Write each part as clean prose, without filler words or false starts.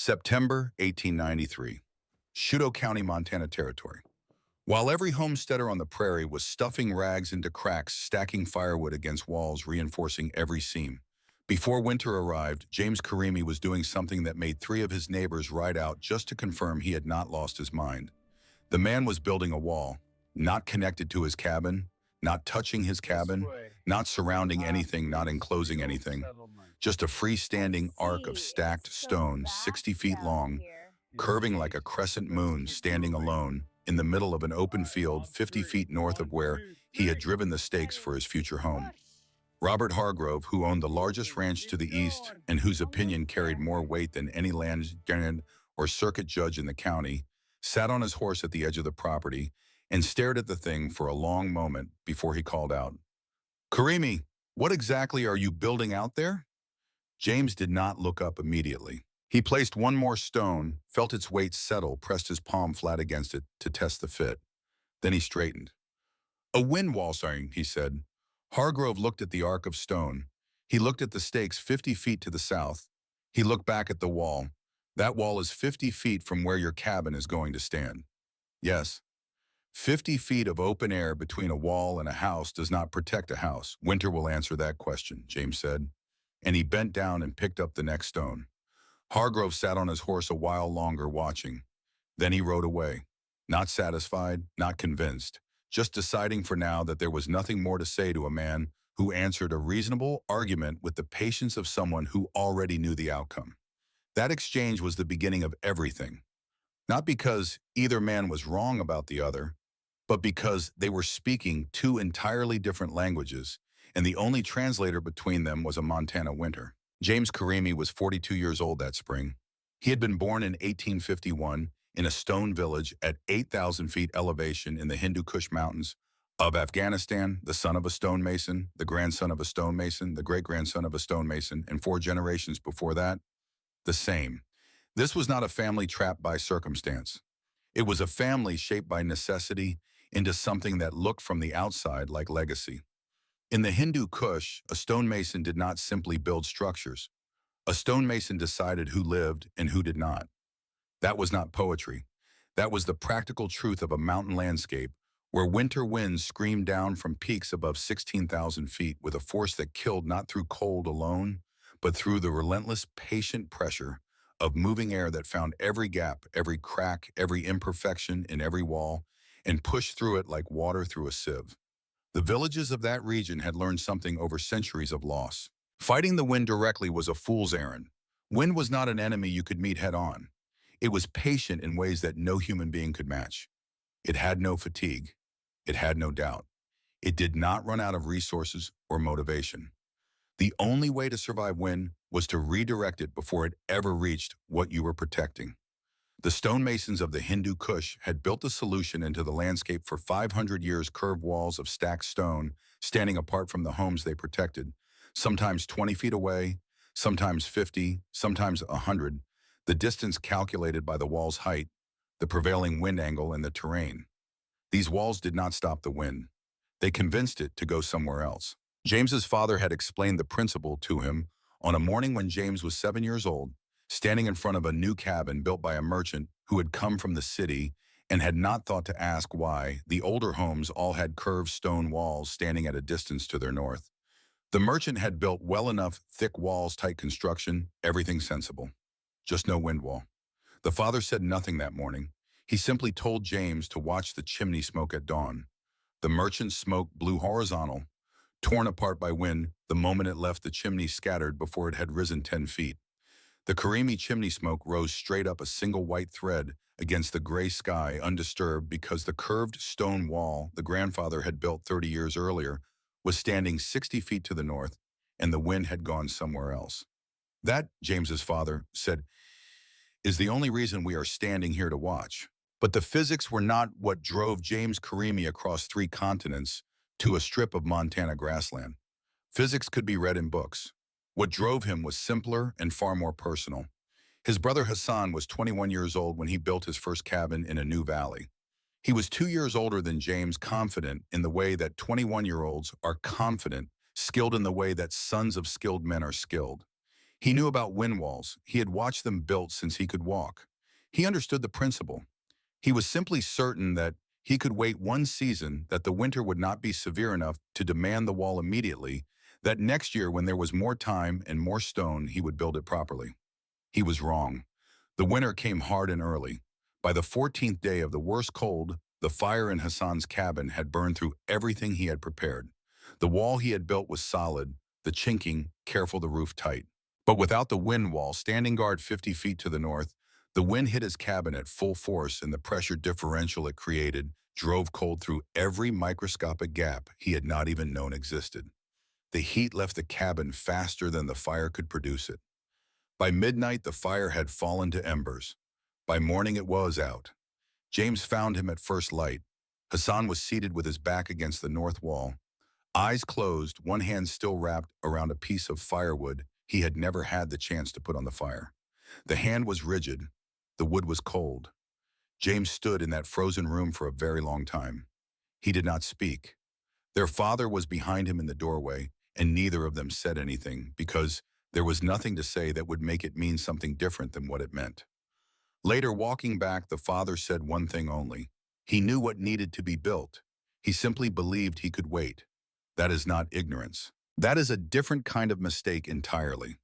September 1893, Chouteau County, Montana Territory. While every homesteader on the prairie was stuffing rags into cracks, stacking firewood against walls, reinforcing every seam. Before winter arrived, James Karimi was doing something that made three of his neighbors ride out just to confirm he had not lost his mind. The man was building a wall, not connected to his cabin, not touching his cabin, not surrounding anything, not enclosing anything. Just a freestanding arc of stacked stone, 60 feet long, curving like a crescent moon, standing alone in the middle of an open field 50 feet north of where he had driven the stakes for his future home. Robert Hargrove, who owned the largest ranch to the east and whose opinion carried more weight than any landlord or circuit judge in the county, sat on his horse at the edge of the property and stared at the thing for a long moment before he called out, "Karimi, what exactly are you building out there?" James did not look up immediately. He placed one more stone, felt its weight settle, pressed his palm flat against it to test the fit. Then he straightened. "A wind wall, sorry," he said. Hargrove looked at the arc of stone. He looked at the stakes 50 feet to the south. He looked back at the wall. "That wall is 50 feet from where your cabin is going to stand." "Yes." 50 feet of open air between a wall and a house does not protect a house. "Winter will answer that question," James said. And he bent down and picked up the next stone. Hargrove sat on his horse a while longer watching. Then he rode away, not satisfied, not convinced, just deciding for now that there was nothing more to say to a man who answered a reasonable argument with the patience of someone who already knew the outcome. That exchange was the beginning of everything. Not because either man was wrong about the other, but because they were speaking two entirely different languages, and the only translator between them was a Montana winter. James Karimi was 42 years old that spring. He had been born in 1851 in a stone village at 8,000 feet elevation in the Hindu Kush Mountains of Afghanistan, the son of a stonemason, the grandson of a stonemason, the great-grandson of a stonemason, and 4 generations before that, the same. This was not a family trapped by circumstance. It was a family shaped by necessity into something that looked from the outside like legacy. In the Hindu Kush, a stonemason did not simply build structures. A stonemason decided who lived and who did not. That was not poetry. That was the practical truth of a mountain landscape where winter winds screamed down from peaks above 16,000 feet with a force that killed not through cold alone, but through the relentless, patient pressure of moving air that found every gap, every crack, every imperfection in every wall, and pushed through it like water through a sieve. The villages of that region had learned something over centuries of loss. Fighting the wind directly was a fool's errand. Wind was not an enemy you could meet head-on. It was patient in ways that no human being could match. It had no fatigue. It had no doubt. It did not run out of resources or motivation. The only way to survive wind was to redirect it before it ever reached what you were protecting. The stonemasons of the Hindu Kush had built a solution into the landscape for 500 years, curved walls of stacked stone standing apart from the homes they protected, sometimes 20 feet away, sometimes 50, sometimes 100, the distance calculated by the wall's height, the prevailing wind angle, and the terrain. These walls did not stop the wind. They convinced it to go somewhere else. James's father had explained the principle to him on a morning when James was 7 years old, standing in front of a new cabin built by a merchant who had come from the city and had not thought to ask why the older homes all had curved stone walls standing at a distance to their north. The merchant had built well enough, thick walls, tight construction, everything sensible. Just no wind wall. The father said nothing that morning. He simply told James to watch the chimney smoke at dawn. The merchant's smoke blew horizontal, torn apart by wind the moment it left the chimney, scattered before it had risen 10 feet. The Karimi chimney smoke rose straight up, a single white thread against the gray sky, undisturbed, because the curved stone wall the grandfather had built 30 years earlier was standing 60 feet to the north, and the wind had gone somewhere else. That, James's father said, is the only reason we are standing here to watch. But the physics were not what drove James Karimi across 3 continents to a strip of Montana grassland. Physics could be read in books. What drove him was simpler and far more personal. His brother Hassan was 21 years old when he built his first cabin in a new valley. He was 2 years older than James, confident in the way that 21-year-olds are confident, skilled in the way that sons of skilled men are skilled. He knew about wind walls. He had watched them built since he could walk. He understood the principle. He was simply certain that he could wait one season, that the winter would not be severe enough to demand the wall immediately, that next year when there was more time and more stone, he would build it properly. He was wrong. The winter came hard and early. By the 14th day of the worst cold, the fire in Hassan's cabin had burned through everything he had prepared. The wall he had built was solid, the chinking, careful, the roof tight. But without the wind wall, standing guard 50 feet to the north, the wind hit his cabin at full force, and the pressure differential it created drove cold through every microscopic gap he had not even known existed. The heat left the cabin faster than the fire could produce it. By midnight, the fire had fallen to embers. By morning, it was out. James found him at first light. Hassan was seated with his back against the north wall, eyes closed, one hand still wrapped around a piece of firewood he had never had the chance to put on the fire. The hand was rigid. The wood was cold. James stood in that frozen room for a very long time. He did not speak. Their father was behind him in the doorway, and neither of them said anything because there was nothing to say that would make it mean something different than what it meant. Later, walking back, the father said one thing only. He knew what needed to be built. He simply believed he could wait. That is not ignorance. That is a different kind of mistake entirely.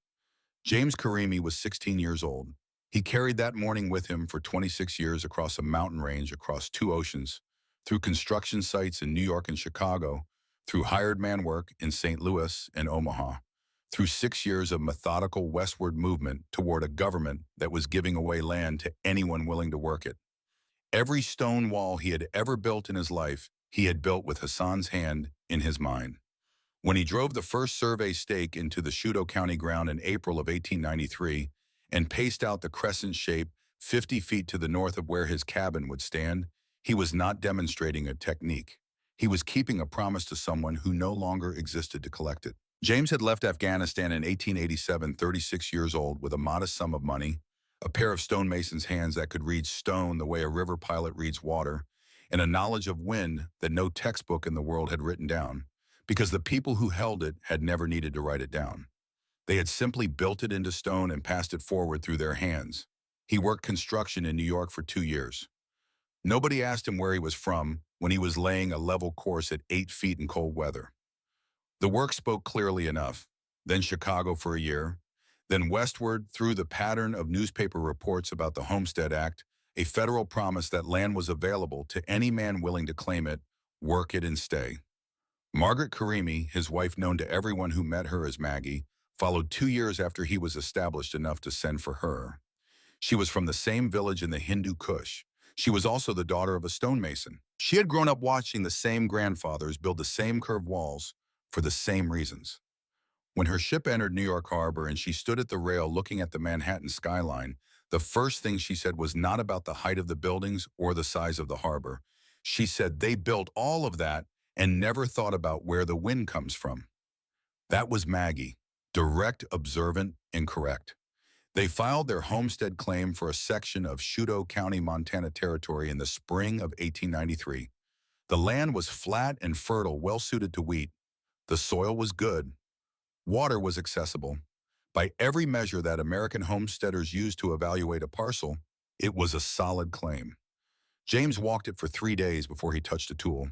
James Karimi was 16 years old. He carried that morning with him for 26 years across a mountain range, across two oceans, through construction sites in New York and Chicago, through hired man work in St. Louis and Omaha, through 6 years of methodical westward movement toward a government that was giving away land to anyone willing to work it. Every stone wall he had ever built in his life, he had built with Hassan's hand in his mind. When he drove the first survey stake into the Chouteau County ground in April of 1893 and paced out the crescent shape 50 feet to the north of where his cabin would stand, he was not demonstrating a technique. He was keeping a promise to someone who no longer existed to collect it. James had left Afghanistan in 1887, 36 years old, with a modest sum of money, a pair of stonemason's hands that could read stone the way a river pilot reads water, and a knowledge of wind that no textbook in the world had written down, because the people who held it had never needed to write it down. They had simply built it into stone and passed it forward through their hands. He worked construction in New York for 2 years. Nobody asked him where he was from when he was laying a level course at 8 feet in cold weather. The work spoke clearly enough. Then Chicago for a year, then westward through the pattern of newspaper reports about the Homestead Act, a federal promise that land was available to any man willing to claim it, work it, and stay. Margaret Karimi, his wife known to everyone who met her as Maggie, followed 2 years after he was established enough to send for her. She was from the same village in the Hindu Kush. She was also the daughter of a stonemason. She had grown up watching the same grandfathers build the same curved walls for the same reasons. When her ship entered New York Harbor and she stood at the rail looking at the Manhattan skyline, the first thing she said was not about the height of the buildings or the size of the harbor. She said they built all of that and never thought about where the wind comes from. That was Maggie, direct, observant, and correct. They filed their homestead claim for a section of Chouteau County, Montana territory in the spring of 1893. The land was flat and fertile, well suited to wheat. The soil was good. Water was accessible. By every measure that American homesteaders use to evaluate a parcel, it was a solid claim. James walked it for 3 days before he touched a tool.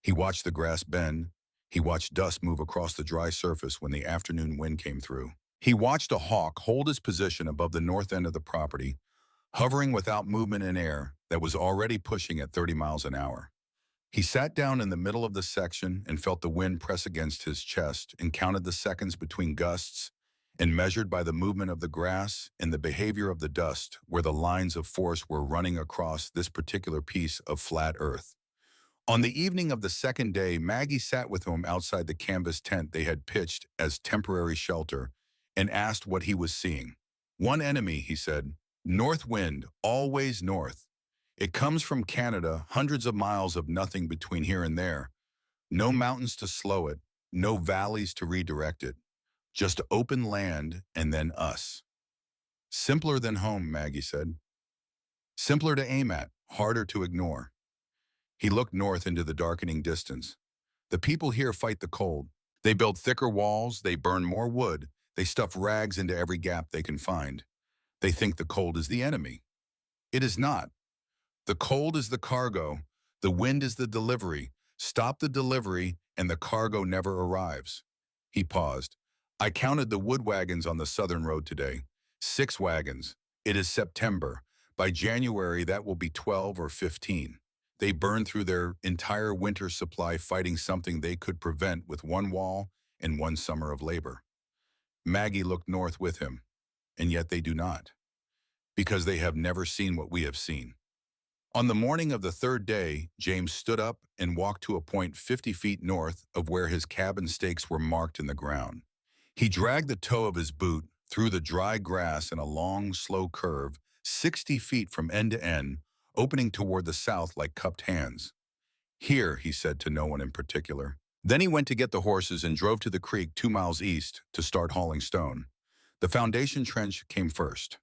He watched the grass bend. He watched dust move across the dry surface when the afternoon wind came through. He watched a hawk hold his position above the north end of the property, hovering without movement in air that was already pushing at 30 miles an hour. He sat down in the middle of the section and felt the wind press against his chest and counted the seconds between gusts and measured by the movement of the grass and the behavior of the dust where the lines of force were running across this particular piece of flat earth. On the evening of the second day, Maggie sat with him outside the canvas tent they had pitched as temporary shelter and asked what he was seeing. One enemy, he said, north wind, always north. It comes from Canada, hundreds of miles of nothing between here and there. No mountains to slow it, no valleys to redirect it. Just open land and then us. Simpler than home, Maggie said. Simpler to aim at, harder to ignore. He looked north into the darkening distance. The people here fight the cold. They build thicker walls, they burn more wood, They stuff rags into every gap they can find. They think the cold is the enemy. It is not. The cold is the cargo. The wind is the delivery. Stop the delivery, and the cargo never arrives. He paused. I counted the wood wagons on the southern road today. 6 wagons. It is September. By January, that will be 12 or 15. They burned through their entire winter supply fighting something they could prevent with one wall and one summer of labor. Maggie looked north with him, and yet they do not, because they have never seen what we have seen. On the morning of the 3rd day, James stood up and walked to a point 50 feet north of where his cabin stakes were marked in the ground. He dragged the toe of his boot through the dry grass in a long, slow curve, 60 feet from end to end, opening toward the south like cupped hands. Here, he said to no one in particular. Then he went to get the horses and drove to the creek 2 miles east to start hauling stone. The foundation trench came first.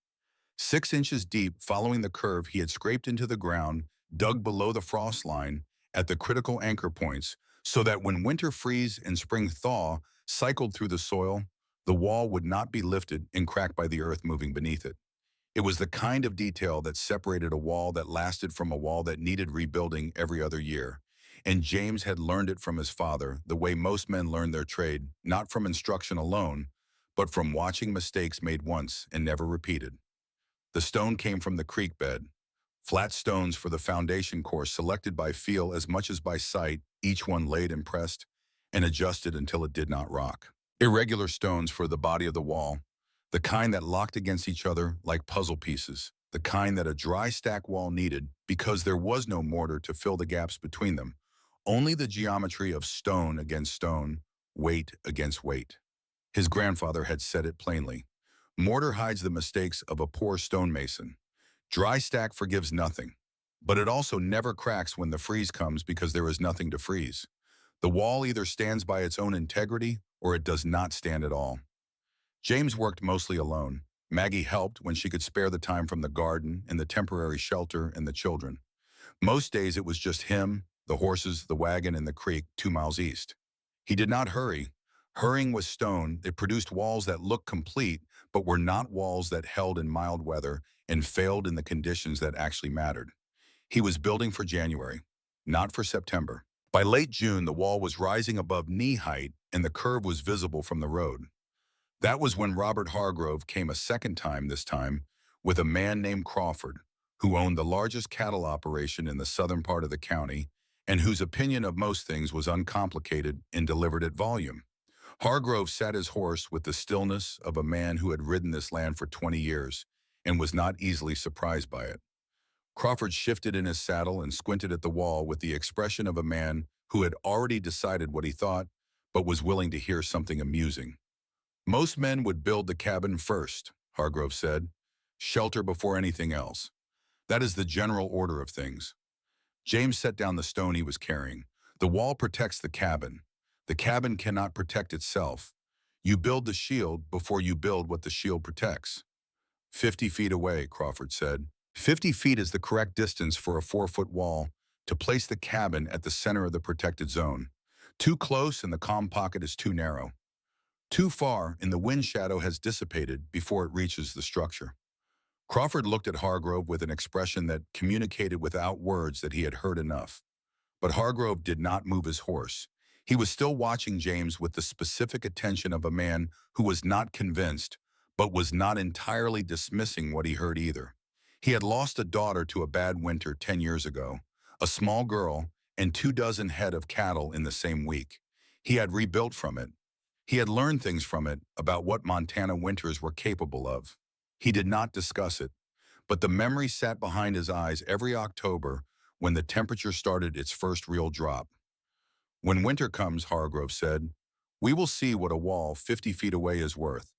6 inches deep, following the curve, he had scraped into the ground, dug below the frost line at the critical anchor points, so that when winter freeze and spring thaw cycled through the soil, the wall would not be lifted and cracked by the earth moving beneath it. It was the kind of detail that separated a wall that lasted from a wall that needed rebuilding every other year. And James had learned it from his father, the way most men learn their trade, not from instruction alone, but from watching mistakes made once and never repeated. The stone came from the creek bed. Flat stones for the foundation course selected by feel as much as by sight, each one laid and pressed and adjusted until it did not rock. Irregular stones for the body of the wall, the kind that locked against each other like puzzle pieces, the kind that a dry stack wall needed because there was no mortar to fill the gaps between them, only the geometry of stone against stone, weight against weight. His grandfather had said it plainly. Mortar hides the mistakes of a poor stonemason. Dry stack forgives nothing, but it also never cracks when the freeze comes because there is nothing to freeze. The wall either stands by its own integrity or it does not stand at all. James worked mostly alone. Maggie helped when she could spare the time from the garden and the temporary shelter and the children. Most days it was just him, the horses, the wagon, and the creek 2 miles east. He did not hurry. Hurrying with stone, it produced walls that looked complete, but were not walls that held in mild weather and failed in the conditions that actually mattered. He was building for January, not for September. By late June, the wall was rising above knee height and the curve was visible from the road. That was when Robert Hargrove came a second time, this time with a man named Crawford, who owned the largest cattle operation in the southern part of the county and whose opinion of most things was uncomplicated and delivered at volume. Hargrove sat his horse with the stillness of a man who had ridden this land for 20 years and was not easily surprised by it. Crawford shifted in his saddle and squinted at the wall with the expression of a man who had already decided what he thought, but was willing to hear something amusing. Most men would build the cabin first, Hargrove said. Shelter before anything else. That is the general order of things. James set down the stone he was carrying. The wall protects the cabin. The cabin cannot protect itself. You build the shield before you build what the shield protects. 50 feet away, Crawford said. 50 feet is the correct distance for a 4-foot wall to place the cabin at the center of the protected zone. Too close and the calm pocket is too narrow. Too far and the wind shadow has dissipated before it reaches the structure. Crawford looked at Hargrove with an expression that communicated without words that he had heard enough. But Hargrove did not move his horse. He was still watching James with the specific attention of a man who was not convinced, but was not entirely dismissing what he heard either. He had lost a daughter to a bad winter 10 years ago, a small girl, and 24 head of cattle in the same week. He had rebuilt from it. He had learned things from it about what Montana winters were capable of. He did not discuss it, but the memory sat behind his eyes every October when the temperature started its first real drop. When winter comes, Hargrove said, we will see what a wall 50 feet away is worth.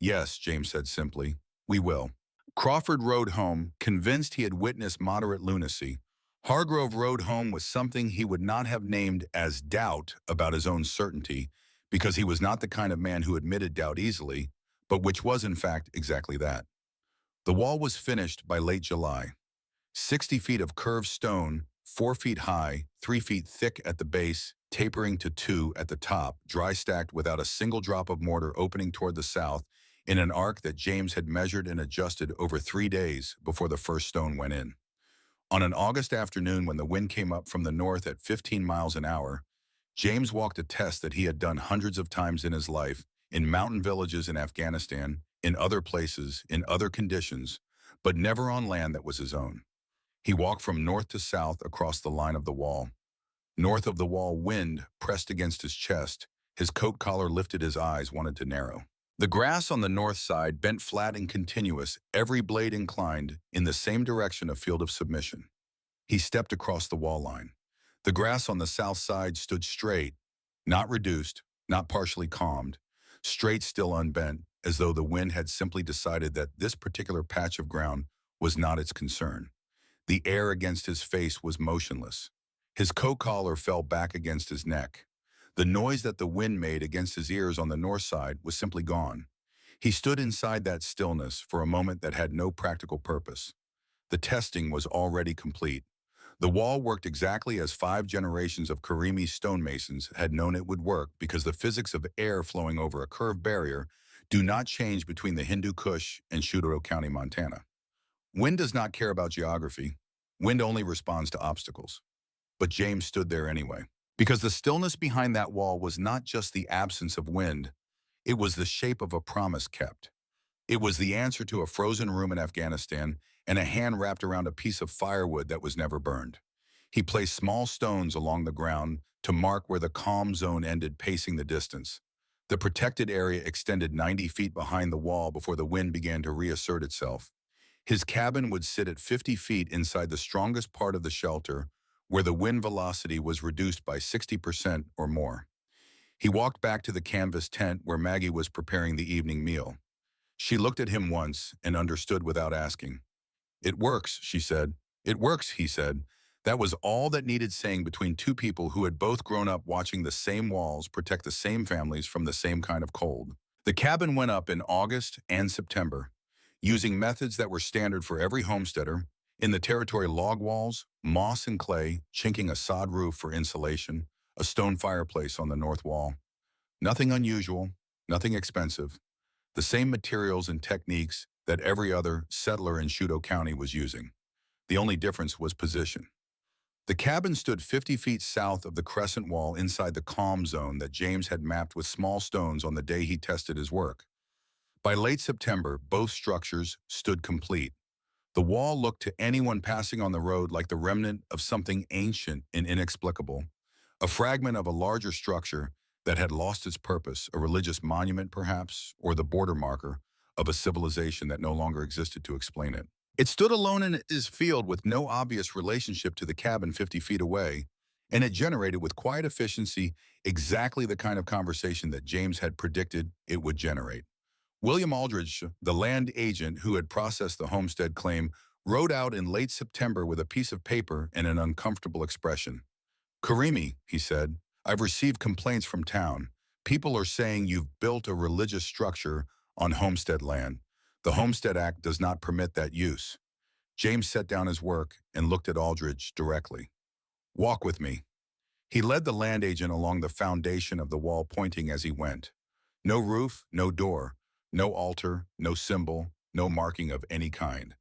Yes, James said simply, we will. Crawford rode home, convinced he had witnessed moderate lunacy. Hargrove rode home with something he would not have named as doubt about his own certainty, because he was not the kind of man who admitted doubt easily, but which was in fact exactly that. The wall was finished by late July. 60 feet of curved stone 4 feet high, 3 feet thick at the base, tapering to 2 at the top, dry stacked without a single drop of mortar opening toward the south, in an arc that James had measured and adjusted over 3 days before the first stone went in. On an August afternoon when the wind came up from the north at 15 miles an hour, James walked a test that he had done hundreds of times in his life, in mountain villages in Afghanistan, in other places, in other conditions, but never on land that was his own. He walked from north to south across the line of the wall. North of the wall, wind pressed against his chest. His coat collar lifted, his eyes wanted to narrow. The grass on the north side bent flat and continuous, every blade inclined in the same direction, a field of submission. He stepped across the wall line. The grass on the south side stood straight, not reduced, not partially calmed, straight, still unbent, as though the wind had simply decided that this particular patch of ground was not its concern. The air against his face was motionless. His coat collar fell back against his neck. The noise that the wind made against his ears on the north side was simply gone. He stood inside that stillness for a moment that had no practical purpose. The testing was already complete. The wall worked exactly as 5 generations of Karimi stonemasons had known it would work, because the physics of air flowing over a curved barrier do not change between the Hindu Kush and Shudo County, Montana. Wind does not care about geography. Wind only responds to obstacles. But James stood there anyway, because the stillness behind that wall was not just the absence of wind, it was the shape of a promise kept. It was the answer to a frozen room in Afghanistan and a hand wrapped around a piece of firewood that was never burned. He placed small stones along the ground to mark where the calm zone ended, pacing the distance. The protected area extended 90 feet behind the wall before the wind began to reassert itself. His cabin would sit at 50 feet inside the strongest part of the shelter, where the wind velocity was reduced by 60% or more. He walked back to the canvas tent where Maggie was preparing the evening meal. She looked at him once and understood without asking. "It works," she said. "It works," he said. That was all that needed saying between two people who had both grown up watching the same walls protect the same families from the same kind of cold. The cabin went up in August and September, using methods that were standard for every homesteader. In the territory, log walls, moss and clay, chinking a sod roof for insulation, a stone fireplace on the north wall. Nothing unusual, nothing expensive. The same materials and techniques that every other settler in Shudo County was using. The only difference was position. The cabin stood 50 feet south of the Crescent wall inside the calm zone that James had mapped with small stones on the day he tested his work. By late September, both structures stood complete. The wall looked to anyone passing on the road like the remnant of something ancient and inexplicable, a fragment of a larger structure that had lost its purpose, a religious monument perhaps, or the border marker of a civilization that no longer existed to explain it. It stood alone in its field with no obvious relationship to the cabin 50 feet away, and it generated with quiet efficiency exactly the kind of conversation that James had predicted it would generate. William Aldridge, the land agent who had processed the homestead claim, rode out in late September with a piece of paper and an uncomfortable expression. "Karimi," he said, "I've received complaints from town. People are saying you've built a religious structure on homestead land. The Homestead Act does not permit that use." James set down his work and looked at Aldridge directly. "Walk with me." He led the land agent along the foundation of the wall, pointing as he went. No roof, no door, no altar, no symbol, no marking of any kind.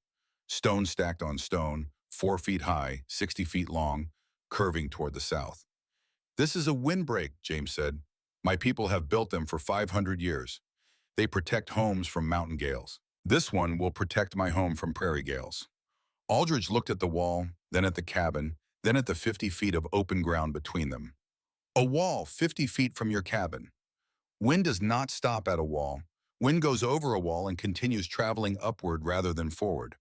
Stone stacked on stone, 4 feet high, 60 feet long, curving toward the south. "This is a windbreak," James said. "My people have built them for 500 years. They protect homes from mountain gales. This one will protect my home from prairie gales." Aldridge looked at the wall, then at the cabin, then at the 50 feet of open ground between them. "A wall 50 feet from your cabin. Wind does not stop at a wall. Wind goes over a wall and continues traveling upward rather than forward.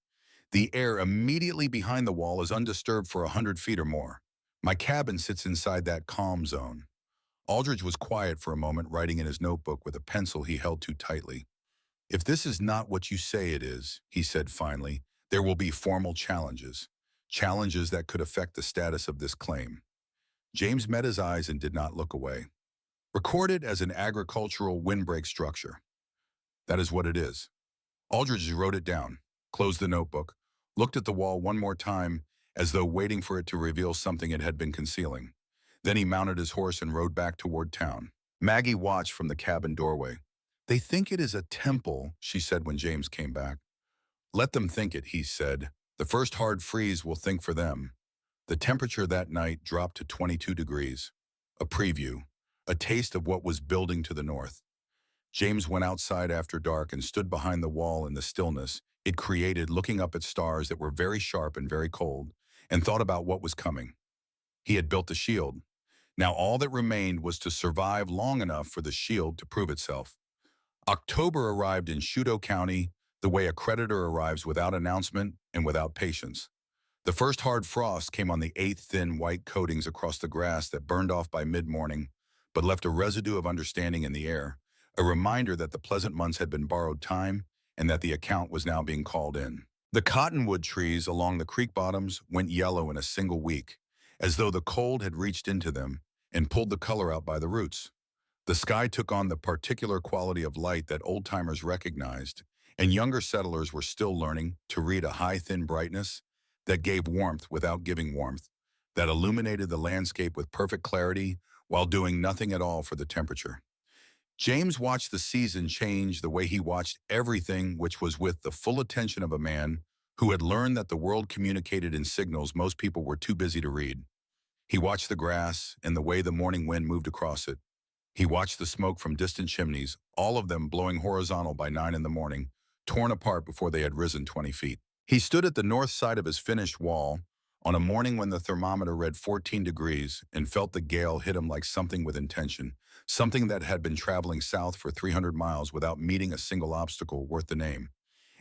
The air immediately behind the wall is undisturbed for 100 feet or more. My cabin sits inside that calm zone." Aldridge was quiet for a moment, writing in his notebook with a pencil he held too tightly. "If this is not what you say it is," he said finally, "there will be formal challenges. Challenges that could affect the status of this claim." James met his eyes and did not look away. "Recorded as an agricultural windbreak structure. That is what it is." Aldridge wrote it down, closed the notebook, looked at the wall one more time, as though waiting for it to reveal something it had been concealing. Then he mounted his horse and rode back toward town. Maggie watched from the cabin doorway. "They think it is a temple," she said when James came back. "Let them think it," he said. "The first hard freeze will think for them." The temperature that night dropped to 22 degrees. A preview, a taste of what was building to the north. James went outside after dark and stood behind the wall in the stillness it created, looking up at stars that were very sharp and very cold, and thought about what was coming. He had built the shield. Now all that remained was to survive long enough for the shield to prove itself. October arrived in Shudo County the way a creditor arrives without announcement and without patience. The first hard frost came on the 8 thin white coatings across the grass that burned off by mid-morning, but left a residue of understanding in the air, a reminder that the pleasant months had been borrowed time and that the account was now being called in. The cottonwood trees along the creek bottoms went yellow in a single week, as though the cold had reached into them and pulled the color out by the roots. The sky took on the particular quality of light that old-timers recognized, and younger settlers were still learning to read a high, thin brightness that gave warmth without giving warmth, that illuminated the landscape with perfect clarity while doing nothing at all for the temperature. James watched the season change the way he watched everything, which was with the full attention of a man who had learned that the world communicated in signals most people were too busy to read. He watched the grass and the way the morning wind moved across it. He watched the smoke from distant chimneys, all of them blowing horizontal by 9 in the morning, torn apart before they had risen 20 feet. He stood at the north side of his finished wall on a morning when the thermometer read 14 degrees and felt the gale hit him like something with intention, something that had been traveling south for 300 miles without meeting a single obstacle worth the name.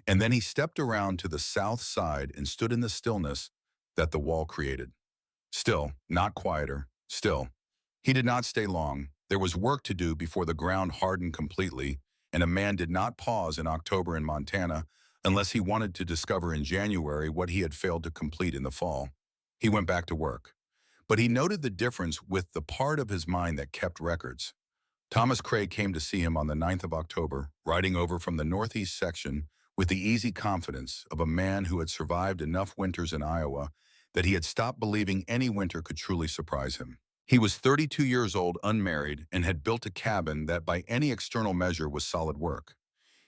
And then he stepped around to the south side and stood in the stillness that the wall created. Still, not quieter, still. He did not stay long. There was work to do before the ground hardened completely, and a man did not pause in October in Montana unless he wanted to discover in January what he had failed to complete in the fall. He went back to work. But he noted the difference with the part of his mind that kept records. Thomas Craig came to see him on the 9th of October, riding over from the northeast section with the easy confidence of a man who had survived enough winters in Iowa that he had stopped believing any winter could truly surprise him. He was 32 years old, unmarried, and had built a cabin that by any external measure was solid work.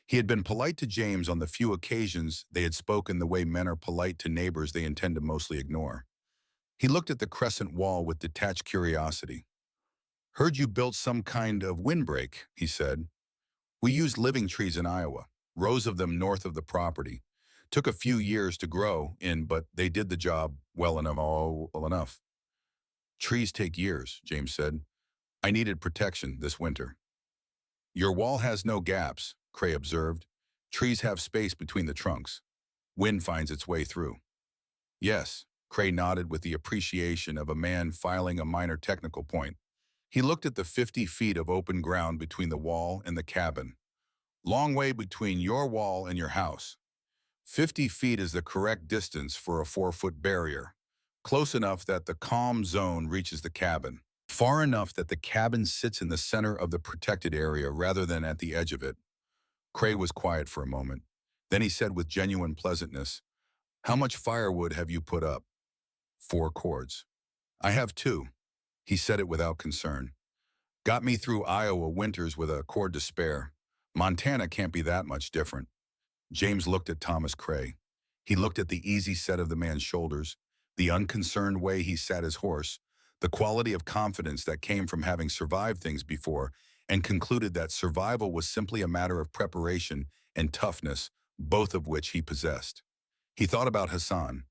He had been polite to James on the few occasions they had spoken the way men are polite to neighbors they intend to mostly ignore. He looked at the Crescent wall with detached curiosity. "Heard you built some kind of windbreak," he said. "We used living trees in Iowa, rows of them north of the property. Took a few years to grow in, but they did the job well enough." "Trees take years," James said. "I needed protection this winter." "Your wall has no gaps," Cray observed. "Trees have space between the trunks. Wind finds its way through." "Yes," Cray nodded with the appreciation of a man filing a minor technical point. He looked at the 50 feet of open ground between the wall and the cabin. "Long way between your wall and your house. 50 feet is the correct distance for a 4-foot barrier. Close enough that the calm zone reaches the cabin. Far enough that the cabin sits in the center of the protected area rather than at the edge of it." Cray was quiet for a moment. Then he said with genuine pleasantness, "How much firewood have you put up?" 4 cords. "I have 2. He said it without concern. "Got me through Iowa winters with a cord to spare. Montana can't be that much different." James looked at Thomas Cray. He looked at the easy set of the man's shoulders, the unconcerned way he sat his horse, the quality of confidence that came from having survived things before, and concluded that survival was simply a matter of preparation and toughness, both of which he possessed. He thought about Hassan,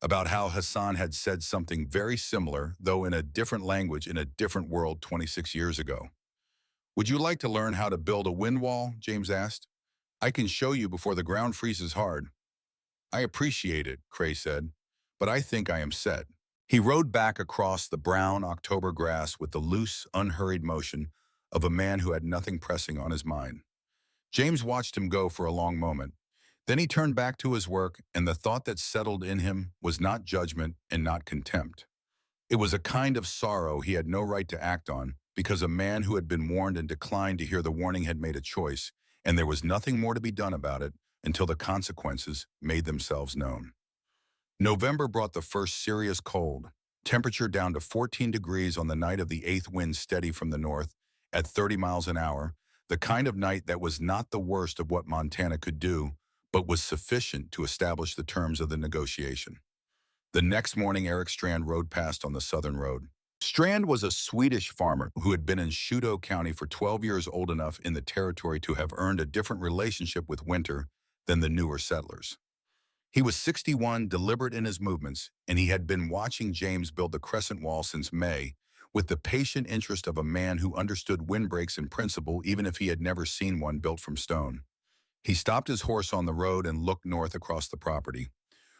about how Hassan had said something very similar, though in a different language in a different world 26 years ago. "Would you like to learn how to build a wind wall?" James asked. "I can show you before the ground freezes hard." "I appreciate it," Cray said, "but I think I am set." He rode back across the brown October grass with the loose, unhurried motion of a man who had nothing pressing on his mind. James watched him go for a long moment. Then he turned back to his work, and the thought that settled in him was not judgment and not contempt. It was a kind of sorrow he had no right to act on, because a man who had been warned and declined to hear the warning had made a choice, and there was nothing more to be done about it until the consequences made themselves known. November brought the first serious cold, temperature down to 14 degrees on the night of the eighth, wind steady from the north at 30 miles an hour, the kind of night that was not the worst of what Montana could do, but was sufficient to establish the terms of the negotiation. The next morning, Eric Strand rode past on the southern road. Strand was a Swedish farmer who had been in Shudo County for 12 years, old enough in the territory to have earned a different relationship with winter than the newer settlers. He was 61, deliberate in his movements, and he had been watching James build the Crescent Wall since May, with the patient interest of a man who understood windbreaks in principle even if he had never seen one built from stone. He stopped his horse on the road and looked north across the property.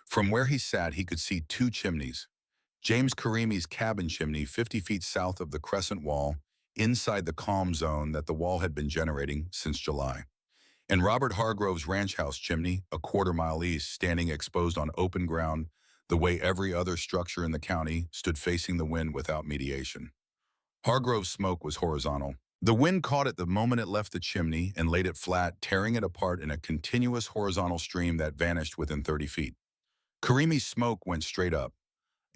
From where he sat, he could see two chimneys. James Karimi's cabin chimney 50 feet south of the Crescent Wall, inside the calm zone that the wall had been generating since July. And Robert Hargrove's ranch house chimney, a quarter-mile east, standing exposed on open ground, the way every other structure in the county stood facing the wind without mediation. Hargrove's smoke was horizontal. The wind caught it the moment it left the chimney and laid it flat, tearing it apart in a continuous horizontal stream that vanished within 30 feet. Karimi's smoke went straight up,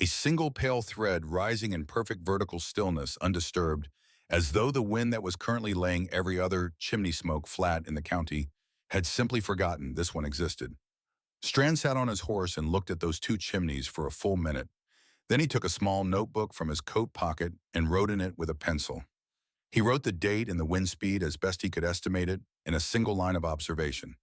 a single pale thread rising in perfect vertical stillness, undisturbed, as though the wind that was currently laying every other chimney smoke flat in the county had simply forgotten this one existed. Strand sat on his horse and looked at those two chimneys for a full minute. Then he took a small notebook from his coat pocket and wrote in it with a pencil. He wrote the date and the wind speed as best he could estimate it in a single line of observation.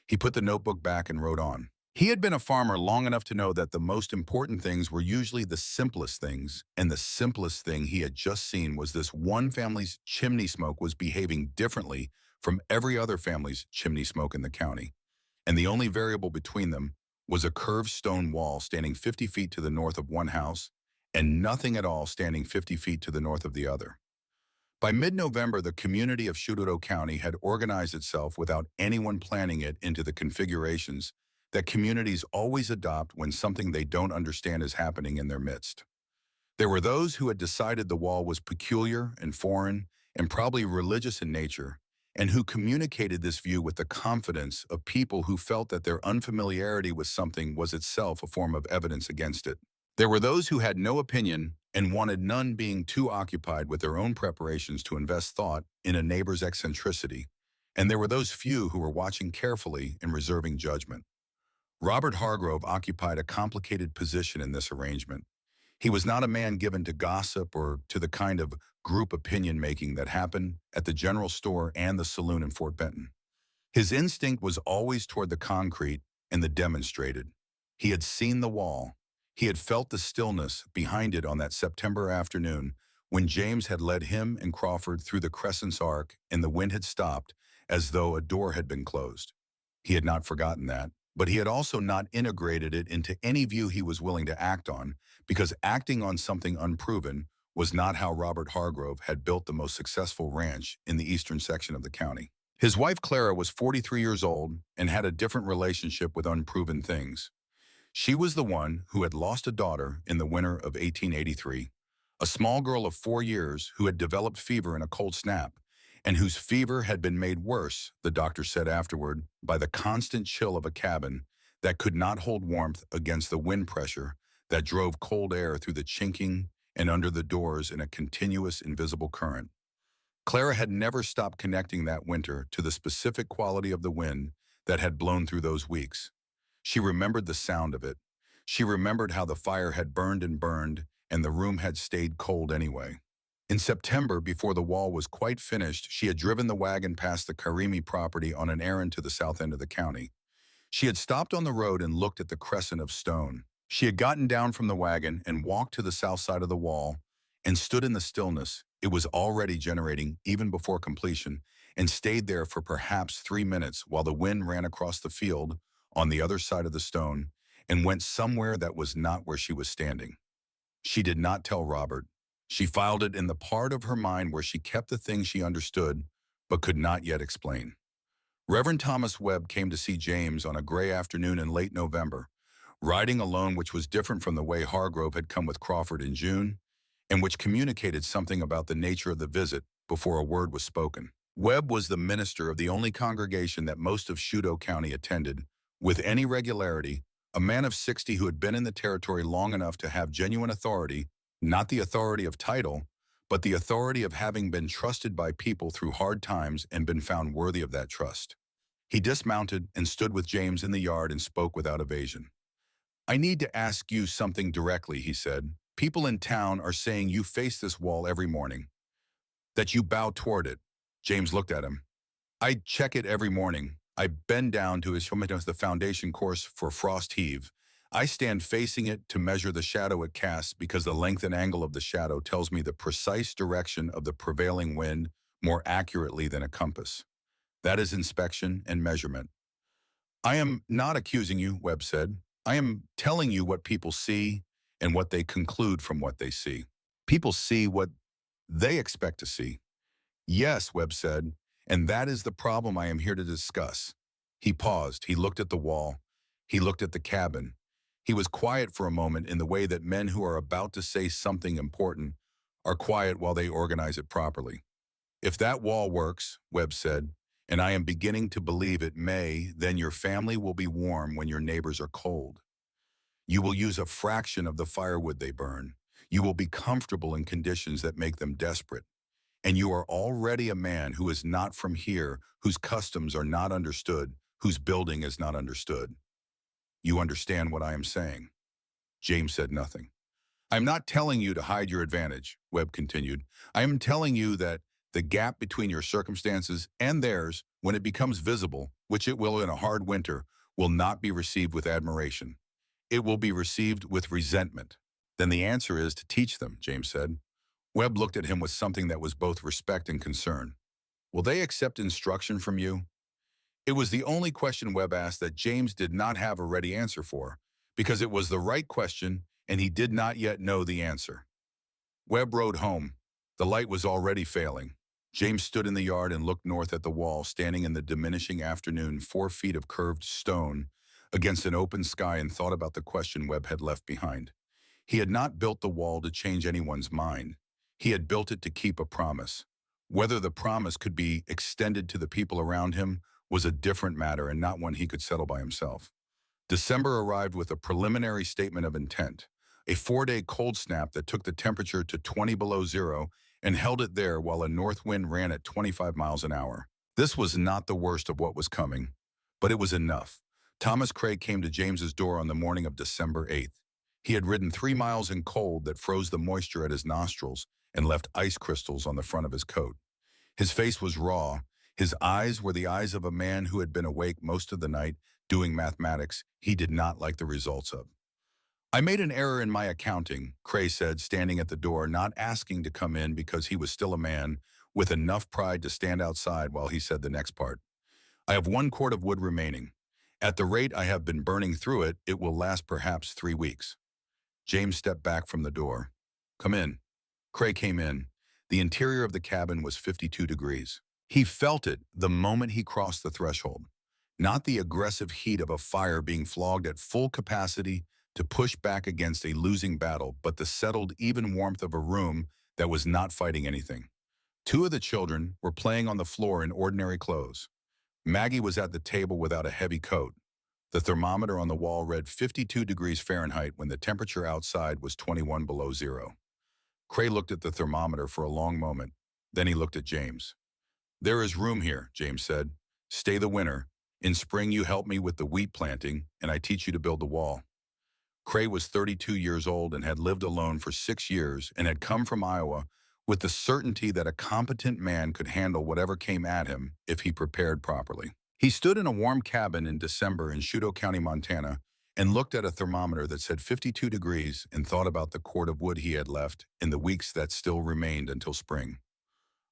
He put the notebook back and wrote on. He had been a farmer long enough to know that the most important things were usually the simplest things, and the simplest thing he had just seen was this one family's chimney smoke was behaving differently from every other family's chimney smoke in the county. And the only variable between them was a curved stone wall standing 50 feet to the north of one house and nothing at all standing 50 feet to the north of the other. By mid-November, the community of Shudo County had organized itself without anyone planning it into the configurations that communities always adopt when something they don't understand is happening in their midst. There were those who had decided the wall was peculiar and foreign and probably religious in nature, and who communicated this view with the confidence of people who felt that their unfamiliarity with something was itself a form of evidence against it. There were those who had no opinion and wanted none, being too occupied with their own preparations to invest thought in a neighbor's eccentricity, and there were those few who were watching carefully and reserving judgment. Robert Hargrove occupied a complicated position in this arrangement. He was not a man given to gossip or to the kind of group opinion-making that happened at the general store and the saloon in Fort Benton. His instinct was always toward the concrete and the demonstrated. He had seen the wall. He had felt the stillness behind it on that September afternoon when James had led him and Crawford through the Crescent's arc and the wind had stopped as though a door had been closed. He had not forgotten that, but he had also not integrated it into any view he was willing to act on, because acting on something unproven was not how Robert Hargrove had built the most successful ranch in the eastern section of the county. His wife Clara was 43 years old and had a different relationship with unproven things. She was the one who had lost a daughter in the winter of 1883, a small girl of 4 years who had developed fever in a cold snap, and whose fever had been made worse, the doctor said afterward, by the constant chill of a cabin that could not hold warmth against the wind pressure that drove cold air through the chinking and under the doors in a continuous invisible current. Clara had never stopped connecting that winter to the specific quality of the wind that had blown through those weeks. She remembered the sound of it. She remembered how the fire had burned and the room had stayed cold anyway. In September, before the wall was quite finished, she had driven the wagon past the Karimi property on an errand to the south end of the county. She had stopped on the road and looked at the crescent of stone. She had gotten down from the wagon and walked to the south side of the wall and stood in the stillness. It was already generating even before completion, and stayed there for perhaps 3 minutes while the wind ran across the field on the other side of the stone and went somewhere that was not where she was standing. She did not tell Robert. She filed it in the part of her mind where she kept the things she understood but could not yet explain. Reverend Thomas Webb came to see James on a gray afternoon in late November, riding alone, which was different from the way Hargrove had come with Crawford in June, and which communicated something about the nature of the visit before a word was spoken. Webb was the minister of the only congregation that most of Shudo County attended with any regularity a man of 60 who had been in the territory long enough to have genuine authority, not the authority of title, but the authority of having been trusted by people through hard times and been found worthy of that trust. He dismounted and stood with James in the yard and spoke without evasion. "I need to ask you something directly," he said. "People in town are saying you face this wall every morning, that you bow toward it." James looked at him. "I check it every morning. I bend down to the foundation course for frost heave. I stand facing it to measure the shadow it casts because the length and angle of the shadow tells me the precise direction of the prevailing wind more accurately than a compass. That is inspection and measurement." "I am not accusing you," Webb said. "I am telling you what people see and what they conclude from what they see. People see what they expect to see." "Yes," Webb said, "and that is the problem I am here to discuss." He paused. He looked at the wall. He looked at the cabin. He was quiet for a moment in the way that men who are about to say something important are quiet while they organize it properly. "If that wall works," Webb said, "and I am beginning to believe it may, then your family will be warm when your neighbors are cold. You will use a fraction of the firewood they burn. You will be comfortable in conditions that make them desperate. And you are already a man who is not from here, whose customs are not understood, whose building is not understood. You understand what I am saying?" James said nothing. "I am not telling you to hide your advantage," Webb continued. "I am telling you that the gap between your circumstances and theirs, when it becomes visible, which it will in a hard winter, will not be received with admiration. It will be received with resentment." "Then the answer is to teach them," James said. Webb looked at him with something that was both respect and concern. "Will they accept instruction from you?" It was the only question Webb asked that James did not have a ready answer for, because it was the right question and he did not yet know the answer. Webb rode home. The light was already failing. James stood in the yard and looked north at the wall, standing in the diminishing afternoon, 4 feet of curved stone against an open sky, and thought about the question Webb had left behind. He had not built the wall to change anyone's mind. He had built it to keep a promise. Whether the promise could be extended to the people around him was a different matter and not one he could settle by himself. December arrived with a preliminary statement of intent, a 4-day cold snap that took the temperature to 20 below zero and held it there while a north wind ran at 25 miles an hour. This was not the worst of what was coming, but it was enough. Thomas Craig came to James's door on the morning of December 8th. He had ridden 3 miles in cold that froze the moisture at his nostrils and left ice crystals on the front of his coat. His face was raw. His eyes were the eyes of a man who had been awake most of the night doing mathematics he did not like the results of. "I made an error in my accounting," Cray said, standing at the door, not asking to come in because he was still a man with enough pride to stand outside while he said the next part. "I have 1 cord of wood remaining. At the rate I have been burning through it, it will last perhaps 3 weeks. James stepped back from the door. "Come in." Cray came in. The interior of the cabin was 52 degrees. He felt it the moment he crossed the threshold. Not the aggressive heat of a fire being flogged at full capacity to push back against a losing battle, but the settled, even warmth of a room that was not fighting anything. 2 of the children were playing on the floor in ordinary clothes. Maggie was at the table without a heavy coat. The thermometer on the wall read 52 degrees Fahrenheit when the temperature outside was 21 below zero. Cray looked at the thermometer for a long moment. Then he looked at James. "There is room here," James said. "Stay the winter. In spring you help me with the wheat planting, and I teach you to build the wall." Cray was 32 years old and had lived alone for 6 years and had come from Iowa with the certainty that a competent man could handle whatever came at him if he prepared properly. He stood in a warm cabin in December in Chute County, Montana, and looked at a thermometer that said 52 degrees and thought about the cord of wood he had left in the weeks that still remained until spring.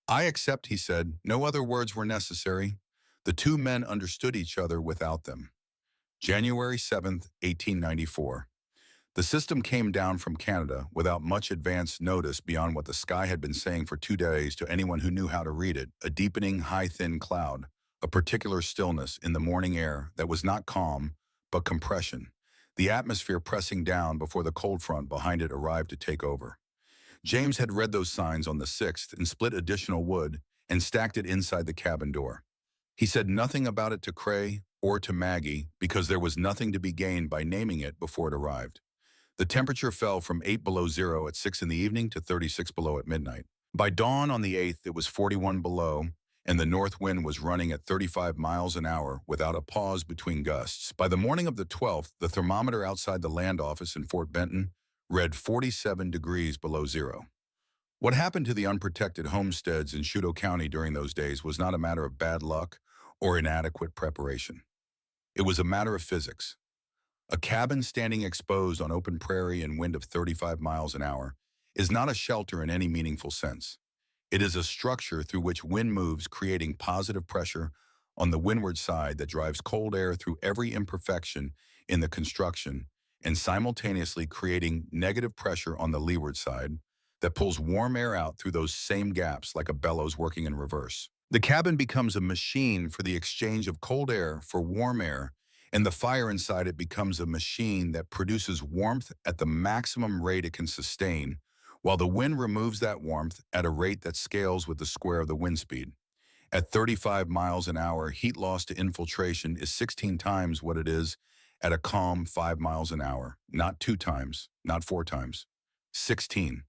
"I accept," he said. No other words were necessary. The 2 men understood each other without them. January 7th, 1894. The system came down from Canada without much advance notice beyond what the sky had been saying for 2 days to anyone who knew how to read it, a deepening high thin cloud, a particular stillness in the morning air that was not calm, but compression, the atmosphere pressing down before the cold front behind it arrived to take over. James had read those signs on the 6th and split additional wood and stacked it inside the cabin door. He said nothing about it to Cray, or to Maggie because there was nothing to be gained by naming it before it arrived. The temperature fell from 8 below zero at 6 in the evening to 36 below at midnight. By dawn on the 8th, it was 41 below, and the north wind was running at 35 miles an hour without a pause between gusts. By the morning of the 12th, the thermometer outside the land office in Fort Benton read 47 degrees below zero. What happened to the unprotected homesteads in Chute County during those days was not a matter of bad luck or inadequate preparation. It was a matter of physics. A cabin standing exposed on open prairie and wind of 35 miles an hour is not a shelter in any meaningful sense. It is a structure through which wind moves, creating positive pressure on the windward side that drives cold air through every imperfection in the construction and simultaneously creating negative pressure on the leeward side that pulls warm air out through those same gaps like a bellows working in reverse. The cabin becomes a machine for the exchange of cold air for warm air, and the fire inside it becomes a machine that produces warmth at the maximum rate it can sustain, while the wind removes that warmth at a rate that scales with the square of the wind speed. At 35 miles an hour, heat loss to infiltration is 16 times what it is at a calm 5 miles an hour. Not 2 times, not 4 times, 16.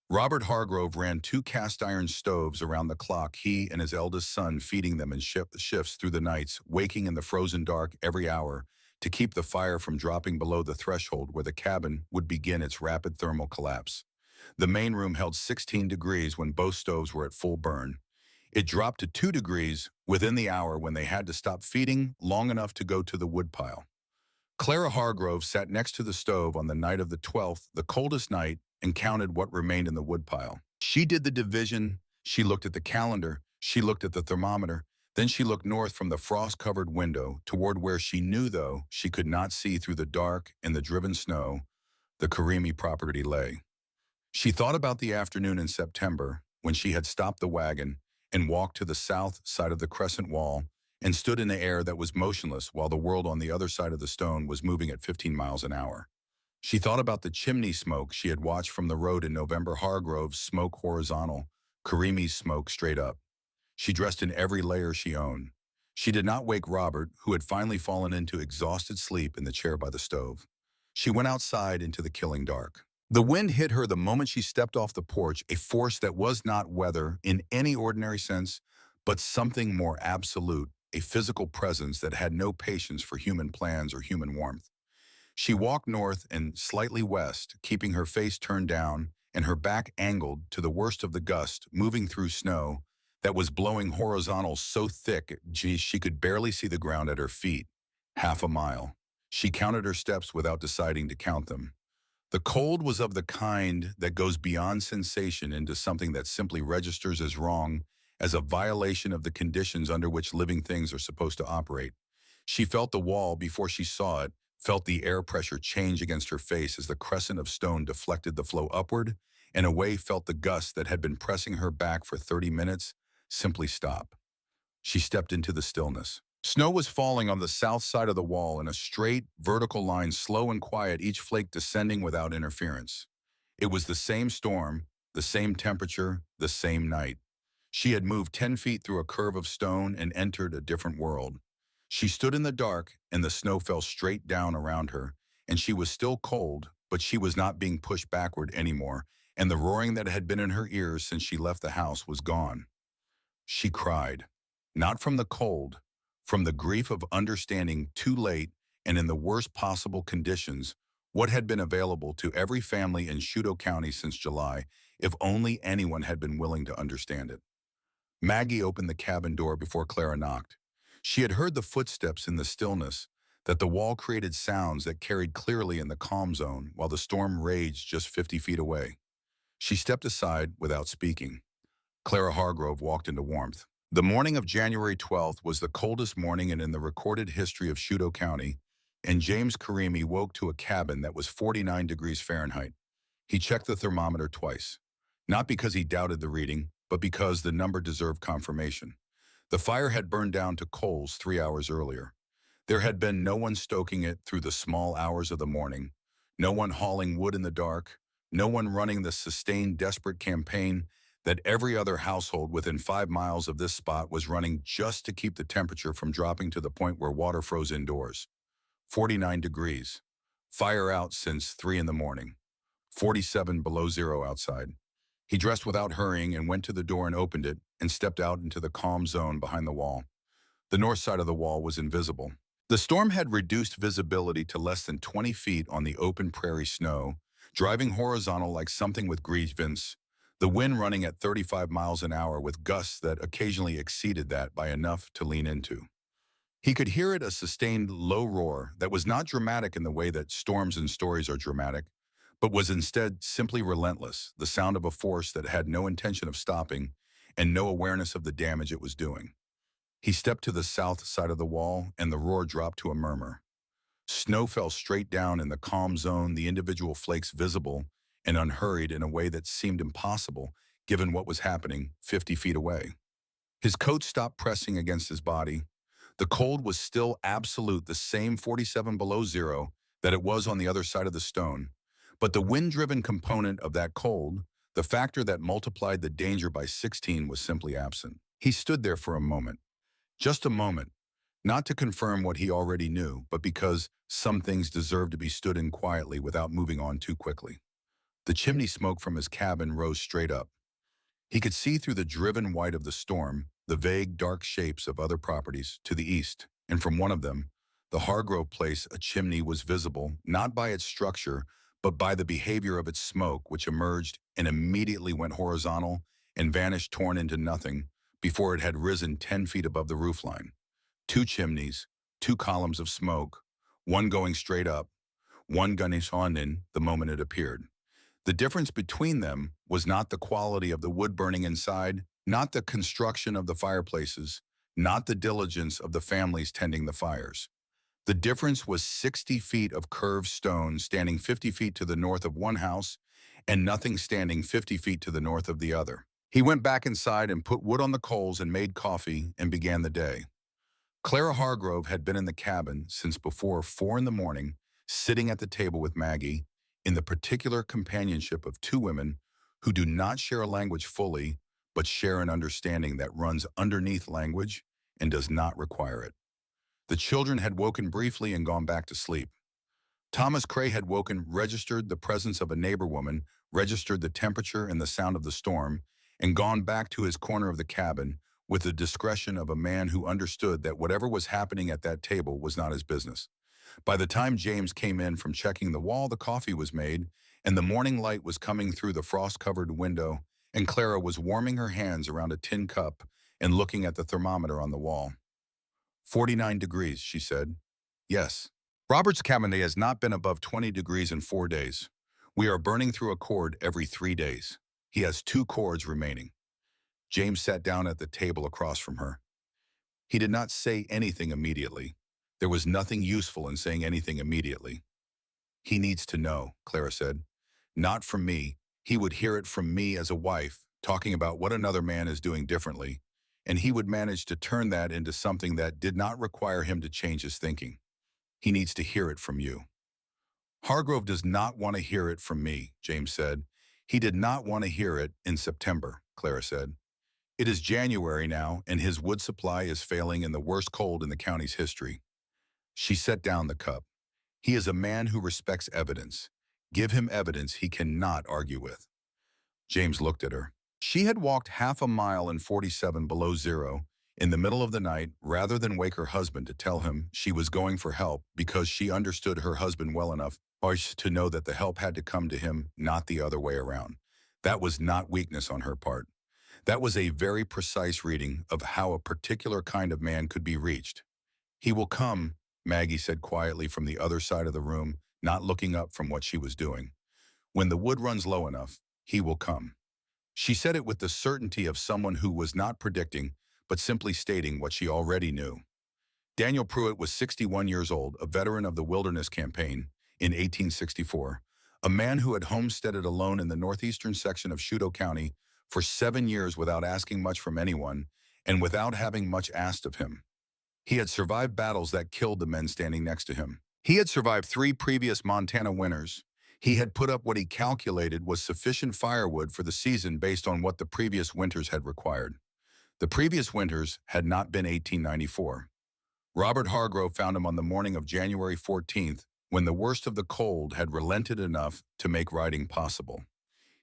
Robert Hargrove ran 2 cast iron stoves around the clock, he and his eldest son feeding them in shifts through the nights, waking in the frozen dark every hour to keep the fire from dropping below the threshold where the cabin would begin its rapid thermal collapse. The main room held 16 degrees when both stoves were at full burn. It dropped to 2 degrees within the hour when they had to stop feeding long enough to go to the woodpile. Clara Hargrove sat next to the stove on the night of the 12th, the coldest night, and counted what remained in the woodpile. She did the division. She looked at the calendar. She looked at the thermometer. Then she looked north from the frost-covered window toward where she knew, though she could not see through the dark and the driven snow, the Karimi property lay. She thought about the afternoon in September when she had stopped the wagon and walked to the south side of the Crescent wall and stood in the air that was motionless while the world on the other side of the stone was moving at 15 miles an hour. She thought about the chimney smoke she had watched from the road in November, Hargrove's smoke horizontal, Karimi's smoke straight up. She dressed in every layer she owned. She did not wake Robert, who had finally fallen into exhausted sleep in the chair by the stove. She went outside into the killing dark. The wind hit her the moment she stepped off the porch, a force that was not weather in any ordinary sense, but something more absolute, a physical presence that had no patience for human plans or human warmth. She walked north and slightly west, keeping her face turned down and her back angled to the worst of the gust, moving through snow that was blowing horizontal so thick she could barely see the ground at her feet. Half a mile. She counted her steps without deciding to count them. The cold was of the kind that goes beyond sensation into something that simply registers as wrong, as a violation of the conditions under which living things are supposed to operate. She felt the wall before she saw it, felt the air pressure change against her face as the crescent of stone deflected the flow upward, and away felt the gust that had been pressing her back for 30 minutes simply stop. She stepped into the stillness. Snow was falling on the south side of the wall in a straight, vertical line, slow and quiet, each flake descending without interference. It was the same storm, the same temperature, the same night. She had moved 10 feet through a curve of stone and entered a different world. She stood in the dark, and the snow fell straight down around her, and she was still cold, but she was not being pushed backward anymore, and the roaring that had been in her ears since she left the house was gone. She cried, not from the cold, from the grief of understanding too late and in the worst possible conditions what had been available to every family in Chute County since July, if only anyone had been willing to understand it. Maggie opened the cabin door before Clara knocked. She had heard the footsteps in the stillness, that the wall created sounds that carried clearly in the calm zone while the storm raged just 50 feet away. She stepped aside without speaking. Clara Hargrove walked into warmth. The morning of January 12th was the coldest morning in the recorded history of Chute County, and James Karimi woke to a cabin that was 49 degrees Fahrenheit. He checked the thermometer twice, not because he doubted the reading, but because the number deserved confirmation. The fire had burned down to coals 3 hours earlier. There had been no one stoking it through the small hours of the morning, no one hauling wood in the dark, no one running the sustained, desperate campaign that every other household within 5 miles of this spot was running just to keep the temperature from dropping to the point where water froze indoors. 49 degrees. Fire out since 3 in the morning. 47 below zero outside. He dressed without hurrying and went to the door and opened it and stepped out into the calm zone behind the wall. The north side of the wall was invisible. The storm had reduced visibility to less than 20 feet on the open prairie snow, driving horizontal like something with grievance, the wind running at 35 miles an hour with gusts that occasionally exceeded that by enough to lean into. He could hear it, a sustained low roar that was not dramatic in the way that storms and stories are dramatic, but was instead simply relentless, the sound of a force that had no intention of stopping and no awareness of the damage it was doing. He stepped to the south side of the wall, and the roar dropped to a murmur. Snow fell straight down in the calm zone, the individual flakes visible and unhurried in a way that seemed impossible given what was happening 50 feet away. His coat stopped pressing against his body. The cold was still absolute, the same 47 below zero that it was on the other side of the stone. But the wind-driven component of that cold, the factor that multiplied the danger by 16, was simply absent. He stood there for a moment. Just a moment. Not to confirm what he already knew, but because some things deserved to be stood in quietly without moving on too quickly. The chimney smoke from his cabin rose straight up. He could see through the driven white of the storm the vague, dark shapes of other properties to the east, and from one of them, the Hargrove place, a chimney was visible, not by its structure, but by the behavior of its smoke, which emerged and immediately went horizontal and vanished, torn into nothing, before it had risen 10 feet above the roofline. Two chimneys, two columns of smoke, one going straight up, one gunning on in the moment it appeared. The difference between them was not the quality of the wood burning inside, not the construction of the fireplaces, not the diligence of the families tending the fires. The difference was 60 feet of curved stone standing 50 feet to the north of one house and nothing standing 50 feet to the north of the other. He went back inside and put wood on the coals and made coffee and began the day. Clara Hargrove had been in the cabin since before 4 in the morning, sitting at the table with Maggie, in the particular companionship of two women who do not share a language fully, but share an understanding that runs underneath language and does not require it. The children had woken briefly and gone back to sleep. Thomas Cray had woken, registered the presence of a neighbor woman, registered the temperature and the sound of the storm, and gone back to his corner of the cabin with the discretion of a man who understood that whatever was happening at that table was not his business. By the time James came in from checking the wall, the coffee was made, and the morning light was coming through the frost-covered window, and Clara was warming her hands around a tin cup and looking at the thermometer on the wall. 49 degrees, she said. Yes. Robert's cabin has not been above 20 degrees in 4 days. We are burning through a cord every 3 days. He has 2 cords remaining. James sat down at the table across from her. He did not say anything immediately. There was nothing useful in saying anything immediately. He needs to know, Clara said. Not from me. He would hear it from me as a wife, talking about what another man is doing differently, and he would manage to turn that into something that did not require him to change his thinking. He needs to hear it from you. Hargrove does not want to hear it from me, James said. He did not want to hear it in September, Clara said. It is January now, and his wood supply is failing in the worst cold in the county's history. She set down the cup. He is a man who respects evidence. Give him evidence he cannot argue with. James looked at her. She had walked half a mile in 47 below zero in the middle of the night rather than wake her husband to tell him she was going for help because she understood her husband well enough to know that the help had to come to him, not the other way around. That was not weakness on her part. That was a very precise reading of how a particular kind of man could be reached. He will come, Maggie said quietly from the other side of the room, not looking up from what she was doing. When the wood runs low enough, he will come. She said it with the certainty of someone who was not predicting, but simply stating what she already knew. Daniel Pruitt was 61 years old, a veteran of the Wilderness Campaign in 1864, a man who had homesteaded alone in the northeastern section of Shudo County for 7 years without asking much from anyone and without having much asked of him. He had survived battles that killed the men standing next to him. He had survived 3 previous Montana winters. He had put up what he calculated was sufficient firewood for the season based on what the previous winters had required. The previous winters had not been 1894. Robert Hargrove found him on the morning of January 14th, when the worst of the cold had relented enough to make riding possible.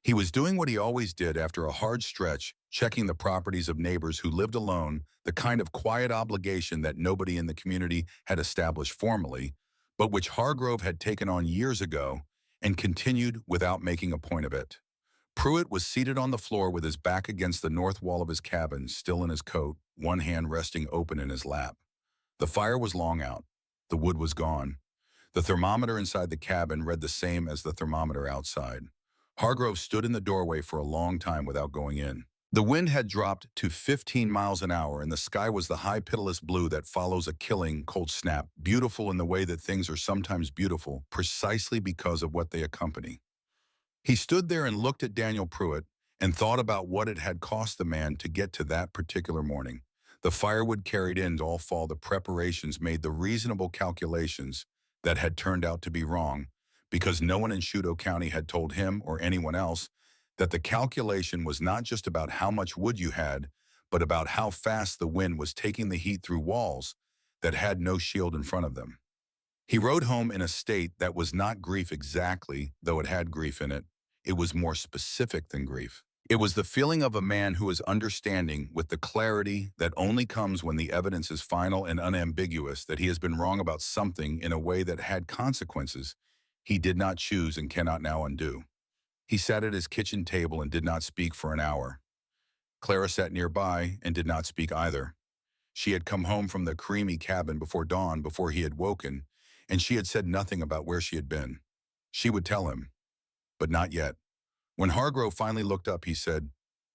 He was doing what he always did after a hard stretch, checking the properties of neighbors who lived alone, the kind of quiet obligation that nobody in the community had established formally, but which Hargrove had taken on years ago and continued without making a point of it. Pruitt was seated on the floor with his back against the north wall of his cabin, still in his coat, one hand resting open in his lap. The fire was long out. The wood was gone. The thermometer inside the cabin read the same as the thermometer outside. Hargrove stood in the doorway for a long time without going in. The wind had dropped to 15 miles an hour, and the sky was the high pitiless blue that follows a killing cold snap, beautiful in the way that things are sometimes beautiful, precisely because of what they accompany. He stood there and looked at Daniel Pruitt and thought about what it had cost the man to get to that particular morning. The firewood carried in all fall, the preparations made, the reasonable calculations that had turned out to be wrong, because no one in Shudo County had told him or anyone else that the calculation was not just about how much wood you had, but about how fast the wind was taking the heat through walls that had no shield in front of them. He rode home in a state that was not grief exactly, though it had grief in it. It was more specific than grief. It was the feeling of a man who is understanding with the clarity that only comes when the evidence is final and unambiguous that he has been wrong about something in a way that had consequences he did not choose and cannot now undo. He sat at his kitchen table and did not speak for an hour. Clara sat nearby and did not speak either. She had come home from the creamy cabin before dawn, before he had woken, and she had said nothing about where she had been. She would tell him, but not yet. When Hargrove finally looked up, he said,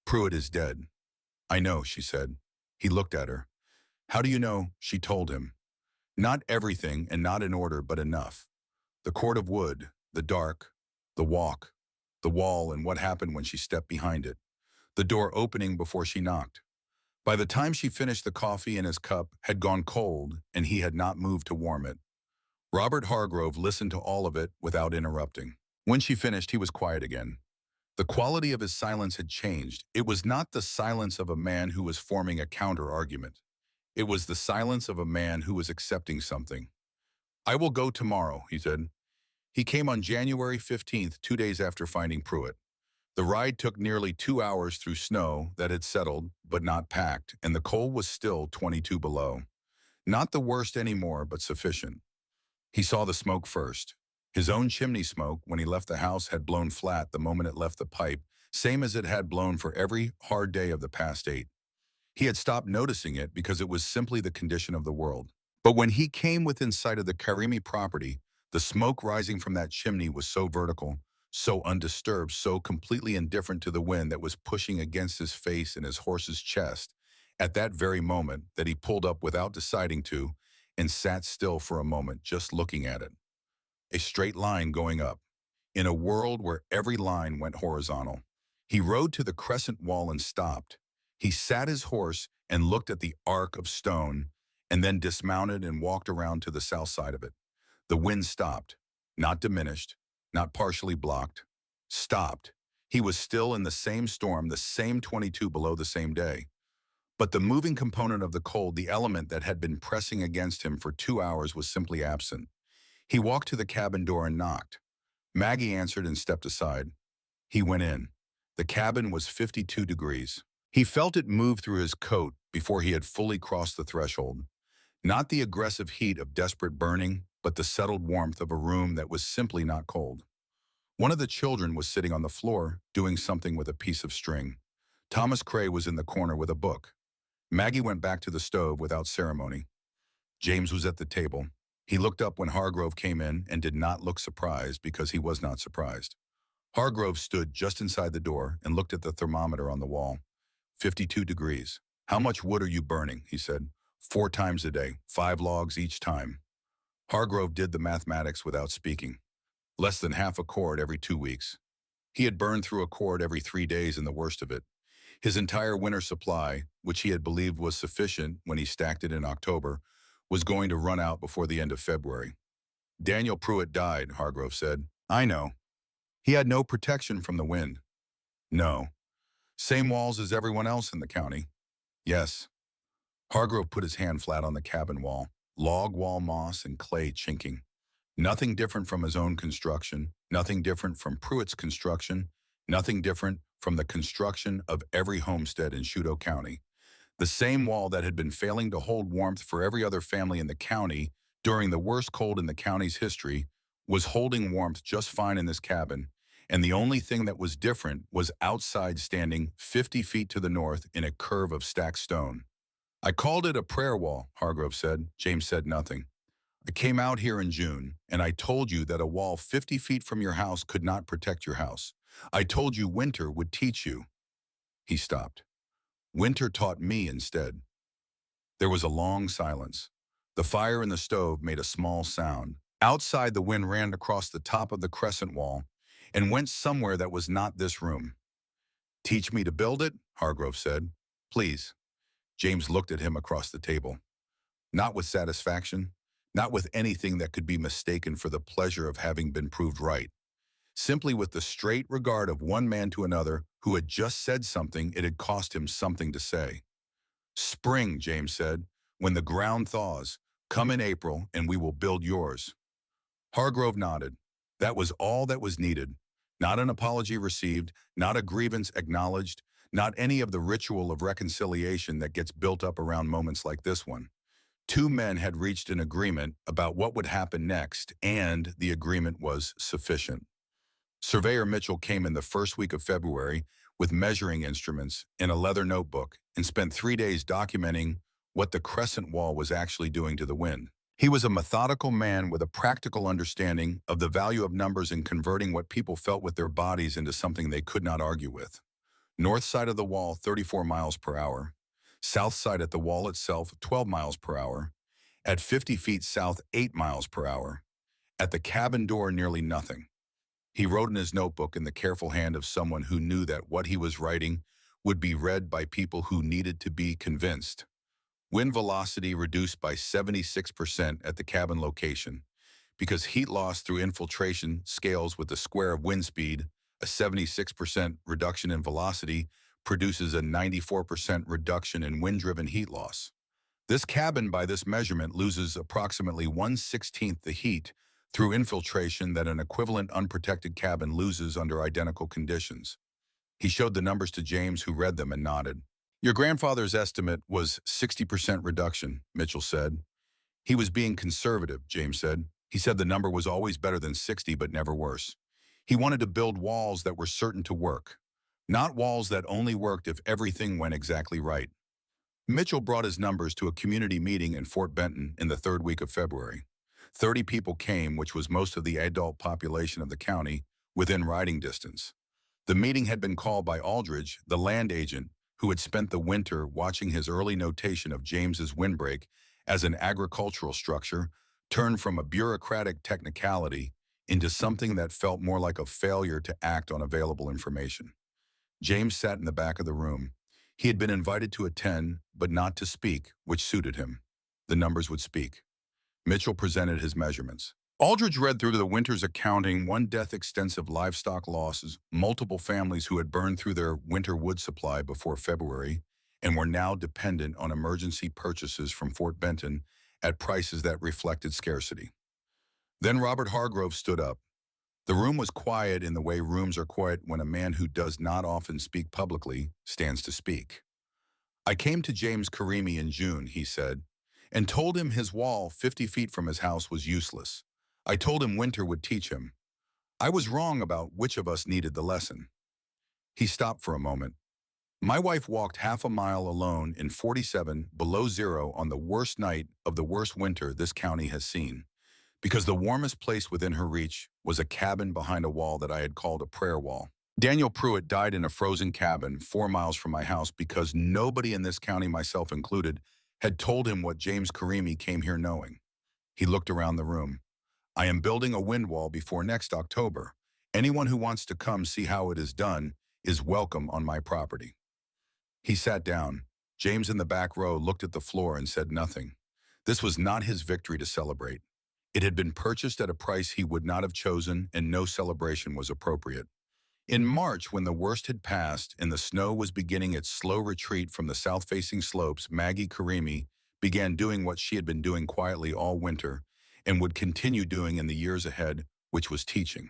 "Pruitt is dead." "I know," she said. He looked at her. "How do you know?" She told him. Not everything and not in order, but enough. The cord of wood, the dark, the walk, the wall, and what happened when she stepped behind it. The door opening before she knocked. By the time she finished, the coffee in his cup had gone cold and he had not moved to warm it. Robert Hargrove listened to all of it without interrupting. When she finished, he was quiet again. The quality of his silence had changed. It was not the silence of a man who was forming a counter-argument. It was the silence of a man who was accepting something. "I will go tomorrow," he said. He came on January 15th, 2 days after finding Pruitt. The ride took nearly 2 hours through snow that had settled, but not packed, and the cold was still 22 below. Not the worst anymore, but sufficient. He saw the smoke first. His own chimney smoke, when he left the house, had blown flat the moment it left the pipe, same as it had blown for every hard day of the past 8. He had stopped noticing it because it was simply the condition of the world. But when he came within sight of the Karimi property, the smoke rising from that chimney was so vertical, so undisturbed, so completely indifferent to the wind that was pushing against his face and his horse's chest at that very moment that he pulled up without deciding to and sat still for a moment just looking at it. A straight line going up, in a world where every line went horizontal. He rode to the Crescent wall and stopped. He sat his horse and looked at the arc of stone and then dismounted and walked around to the south side of it. The wind stopped, not diminished, not partially blocked, stopped. He was still in the same storm, the same 22 below the same day. But the moving component of the cold, the element that had been pressing against him for 2 hours, was simply absent. He walked to the cabin door and knocked. Maggie answered and stepped aside. He went in. The cabin was 52 degrees. He felt it move through his coat before he had fully crossed the threshold. Not the aggressive heat of desperate burning, but the settled warmth of a room that was simply not cold. One of the children was sitting on the floor, doing something with a piece of string. Thomas Cray was in the corner with a book. Maggie went back to the stove without ceremony. James was at the table. He looked up when Hargrove came in and did not look surprised because he was not surprised. Hargrove stood just inside the door and looked at the thermometer on the wall. 52 degrees. "How much wood are you burning?" he said. 4 times a day, 5 logs each time. Hargrove did the mathematics without speaking. Less than half a cord every 2 weeks. He had burned through a cord every 3 days in the worst of it. His entire winter supply, which he had believed was sufficient when he stacked it in October, was going to run out before the end of February. "Daniel Pruitt died," Hargrove said. "I know. He had no protection from the wind. No. Same walls as everyone else in the county. Yes. Hargrove put his hand flat on the cabin wall, log wall moss and clay chinking. Nothing different from his own construction, nothing different from Pruitt's construction, nothing different from the construction of every homestead in Shudo County. The same wall that had been failing to hold warmth for every other family in the county during the worst cold in the county's history was holding warmth just fine in this cabin, and the only thing that was different was outside standing 50 feet to the north in a curve of stacked stone. I called it a prayer wall, Hargrove said. James said nothing. I came out here in June, and I told you that a wall 50 feet from your house could not protect your house. I told you winter would teach you. He stopped. Winter taught me instead. There was a long silence. The fire in the stove made a small sound. Outside, the wind ran across the top of the crescent wall and went somewhere that was not this room. Teach me to build it, Hargrove said. Please. James looked at him across the table. Not with satisfaction, not with anything that could be mistaken for the pleasure of having been proved right. Simply with the straight regard of one man to another who had just said something it had cost him something to say. Spring, James said, when the ground thaws, come in April and we will build yours. Hargrove nodded. That was all that was needed. Not an apology received, not a grievance acknowledged, not any of the ritual of reconciliation that gets built up around moments like this one. Two men had reached an agreement about what would happen next, and the agreement was sufficient. Surveyor Mitchell came in the first week of February with measuring instruments and a leather notebook and spent 3 days documenting what the crescent wall was actually doing to the wind. He was a methodical man with a practical understanding of the value of numbers in converting what people felt with their bodies into something they could not argue with. North side of the wall, 34 miles per hour. South side at the wall itself, 12 miles per hour. At 50 feet south, 8 miles per hour. At the cabin door, nearly nothing. He wrote in his notebook in the careful hand of someone who knew that what he was writing would be read by people who needed to be convinced. Wind velocity reduced by 76% at the cabin location, because heat loss through infiltration scales with the square of wind speed. A 76% reduction in velocity produces a 94% reduction in wind-driven heat loss. This cabin, by this measurement, loses approximately 1/16 the heat through infiltration that an equivalent unprotected cabin loses under identical conditions. He showed the numbers to James, who read them and nodded. Your grandfather's estimate was 60% reduction, Mitchell said. He was being conservative, James said. He said the number was always better than 60, but never worse. He wanted to build walls that were certain to work, not walls that only worked if everything went exactly right. Mitchell brought his numbers to a community meeting in Fort Benton in the third week of February. 30 people came, which was most of the adult population of the county, within riding distance. The meeting had been called by Aldridge, the land agent, who had spent the winter watching his early notation of James's windbreak as an agricultural structure turned from a bureaucratic technicality into something that felt more like a failure to act on available information. James sat in the back of the room. He had been invited to attend, but not to speak, which suited him. The numbers would speak. Mitchell presented his measurements. Aldridge read through the winter's accounting, one death, extensive livestock losses, multiple families who had burned through their winter wood supply before February and were now dependent on emergency purchases from Fort Benton at prices that reflected scarcity. Then Robert Hargrove stood up. The room was quiet in the way rooms are quiet when a man who does not often speak publicly stands to speak. I came to James Karimi in June, he said, and told him his wall 50 feet from his house was useless. I told him winter would teach him. I was wrong about which of us needed the lesson. He stopped for a moment. My wife walked half a mile alone in 47 below zero on the worst night of the worst winter this county has seen, because the warmest place within her reach was a cabin behind a wall that I had called a prayer wall. Daniel Pruitt died in a frozen cabin 4 miles from my house because nobody in this county, myself included, had told him what James Karimi came here knowing. He looked around the room. I am building a wind wall before next October. Anyone who wants to come see how it is done is welcome on my property. He sat down. James in the back row looked at the floor and said nothing. This was not his victory to celebrate. It had been purchased at a price he would not have chosen, and no celebration was appropriate. In March, when the worst had passed and the snow was beginning its slow retreat from the south-facing slopes, Maggie Karimi began doing what she had been doing quietly all winter and would continue doing in the years ahead, which was teaching.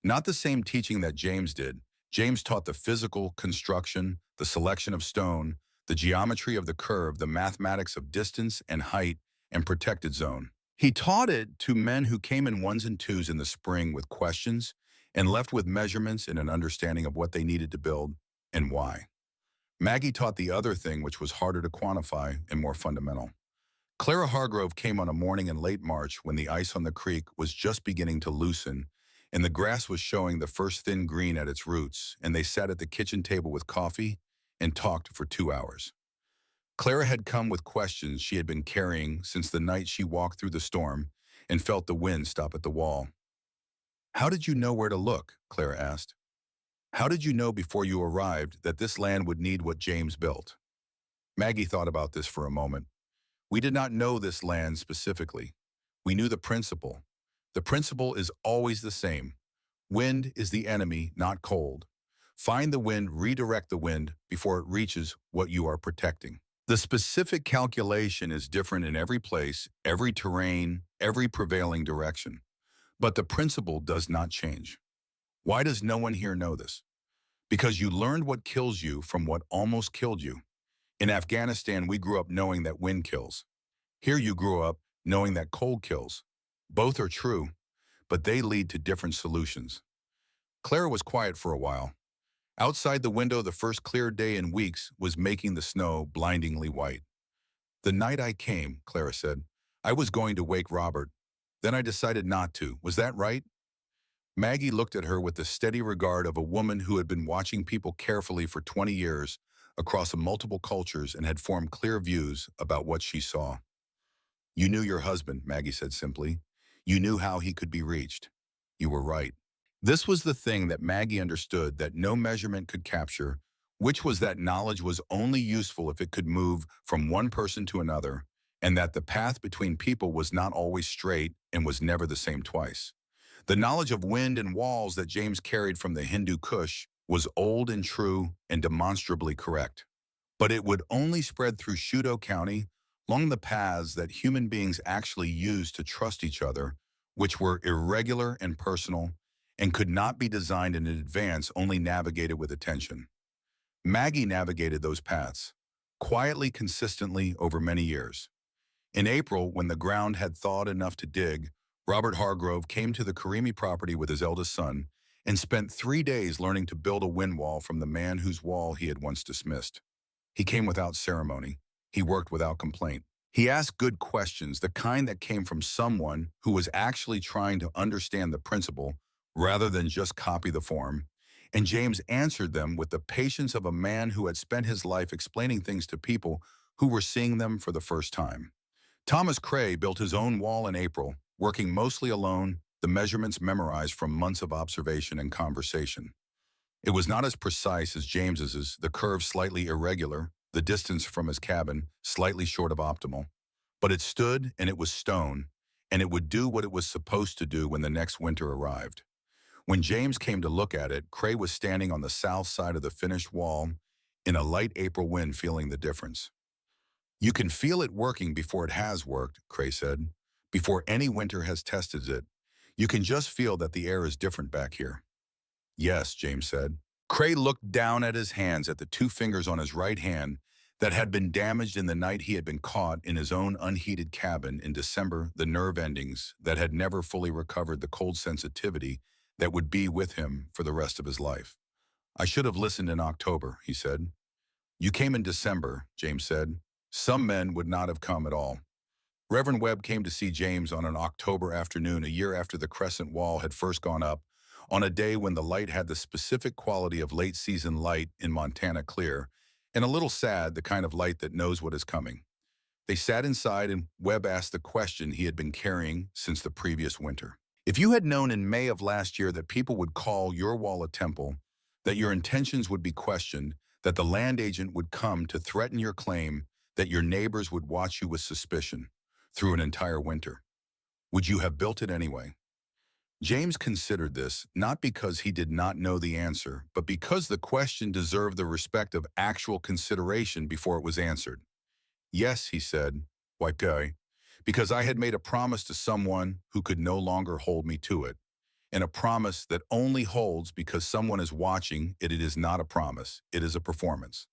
Not the same teaching that James did. James taught the physical construction, the selection of stone, the geometry of the curve, the mathematics of distance and height and protected zone. He taught it to men who came in ones and twos in the spring with questions and left with measurements and an understanding of what they needed to build and why. Maggie taught the other thing, which was harder to quantify and more fundamental. Clara Hargrove came on a morning in late March when the ice on the creek was just beginning to loosen and the grass was showing the first thin green at its roots, and they sat at the kitchen table with coffee and talked for 2 hours. Clara had come with questions she had been carrying since the night she walked through the storm and felt the wind stop at the wall. "How did you know where to look?" Clara asked. "How did you know before you arrived that this land would need what James built?" Maggie thought about this for a moment. "We did not know this land specifically. We knew the principle. The principle is always the same. Wind is the enemy, not cold. Find the wind, redirect the wind before it reaches what you are protecting. The specific calculation is different in every place, every terrain, every prevailing direction. But the principle does not change. Why does no one here know this? Because you learned what kills you from what almost killed you. In Afghanistan, we grew up knowing that wind kills. Here you grew up knowing that cold kills. Both are true, but they lead to different solutions." Clara was quiet for a while. Outside the window, the first clear day in weeks was making the snow blindingly white. "The night I came," Clara said, "I was going to wake Robert. Then I decided not to. Was that right?" Maggie looked at her with the steady regard of a woman who had been watching people carefully for 20 years across multiple cultures and had formed clear views about what she saw. "You knew your husband," Maggie said simply. "You knew how he could be reached. You were right." This was the thing that Maggie understood that no measurement could capture, which was that knowledge was only useful if it could move from one person to another, and that the path between people was not always straight and was never the same twice. The knowledge of wind and walls that James carried from the Hindu Kush was old and true and demonstrably correct. But it would only spread through Shudo County along the paths that human beings actually used to trust each other, which were irregular and personal, and could not be designed in advance, only navigated with attention. Maggie navigated those paths, quietly, consistently, over many years. In April, when the ground had thawed enough to dig, Robert Hargrove came to the Karimi property with his eldest son and spent 3 days learning to build a wind wall from the man whose wall he had once dismissed. He came without ceremony. He worked without complaint. He asked good questions, the kind that came from someone who was actually trying to understand the principle rather than just copy the form, and James answered them with the patience of a man who had spent his life explaining things to people who were seeing them for the first time. Thomas Cray built his own wall in April, working mostly alone, the measurements memorized from months of observation and conversation. It was not as precise as James's, the curve slightly irregular, the distance from his cabin slightly short of optimal. But it stood, and it was stone, and it would do what it was supposed to do when the next winter arrived. When James came to look at it, Cray was standing on the south side of the finished wall in a light April wind, feeling the difference. "You can feel it working before it has worked," Cray said. "Before any winter has tested it. You can just feel that the air is different back here." "Yes," James said. Cray looked down at his hands, at the 2 fingers on his right hand that had been damaged in the night he had been caught in his own unheated cabin in December, the nerve endings that had never fully recovered the cold sensitivity that would be with him for the rest of his life. "I should have listened in October," he said. "You came in December," James said. "Some men would not have come at all." Reverend Webb came to see James on an October afternoon a year after the Crescent wall had first gone up, on a day when the light had the specific quality of late-season light in Montana clear, and a little sad, the kind of light that knows what is coming. They sat inside, and Webb asked the question he had been carrying since the previous winter. "If you had known in May of last year that people would call your wall a temple, that your intentions would be questioned, that the land agent would come to threaten your claim, that your neighbors would watch you with suspicion through an entire winter, Would you have built it anyway? James considered this not because he did not know the answer, but because the question deserved the respect of actual consideration before it was answered. Yes, he said. Why, guy? Because I had made a promise to someone who could no longer hold me to it. And a promise that only holds because someone is watching it is not a promise, it is a performance.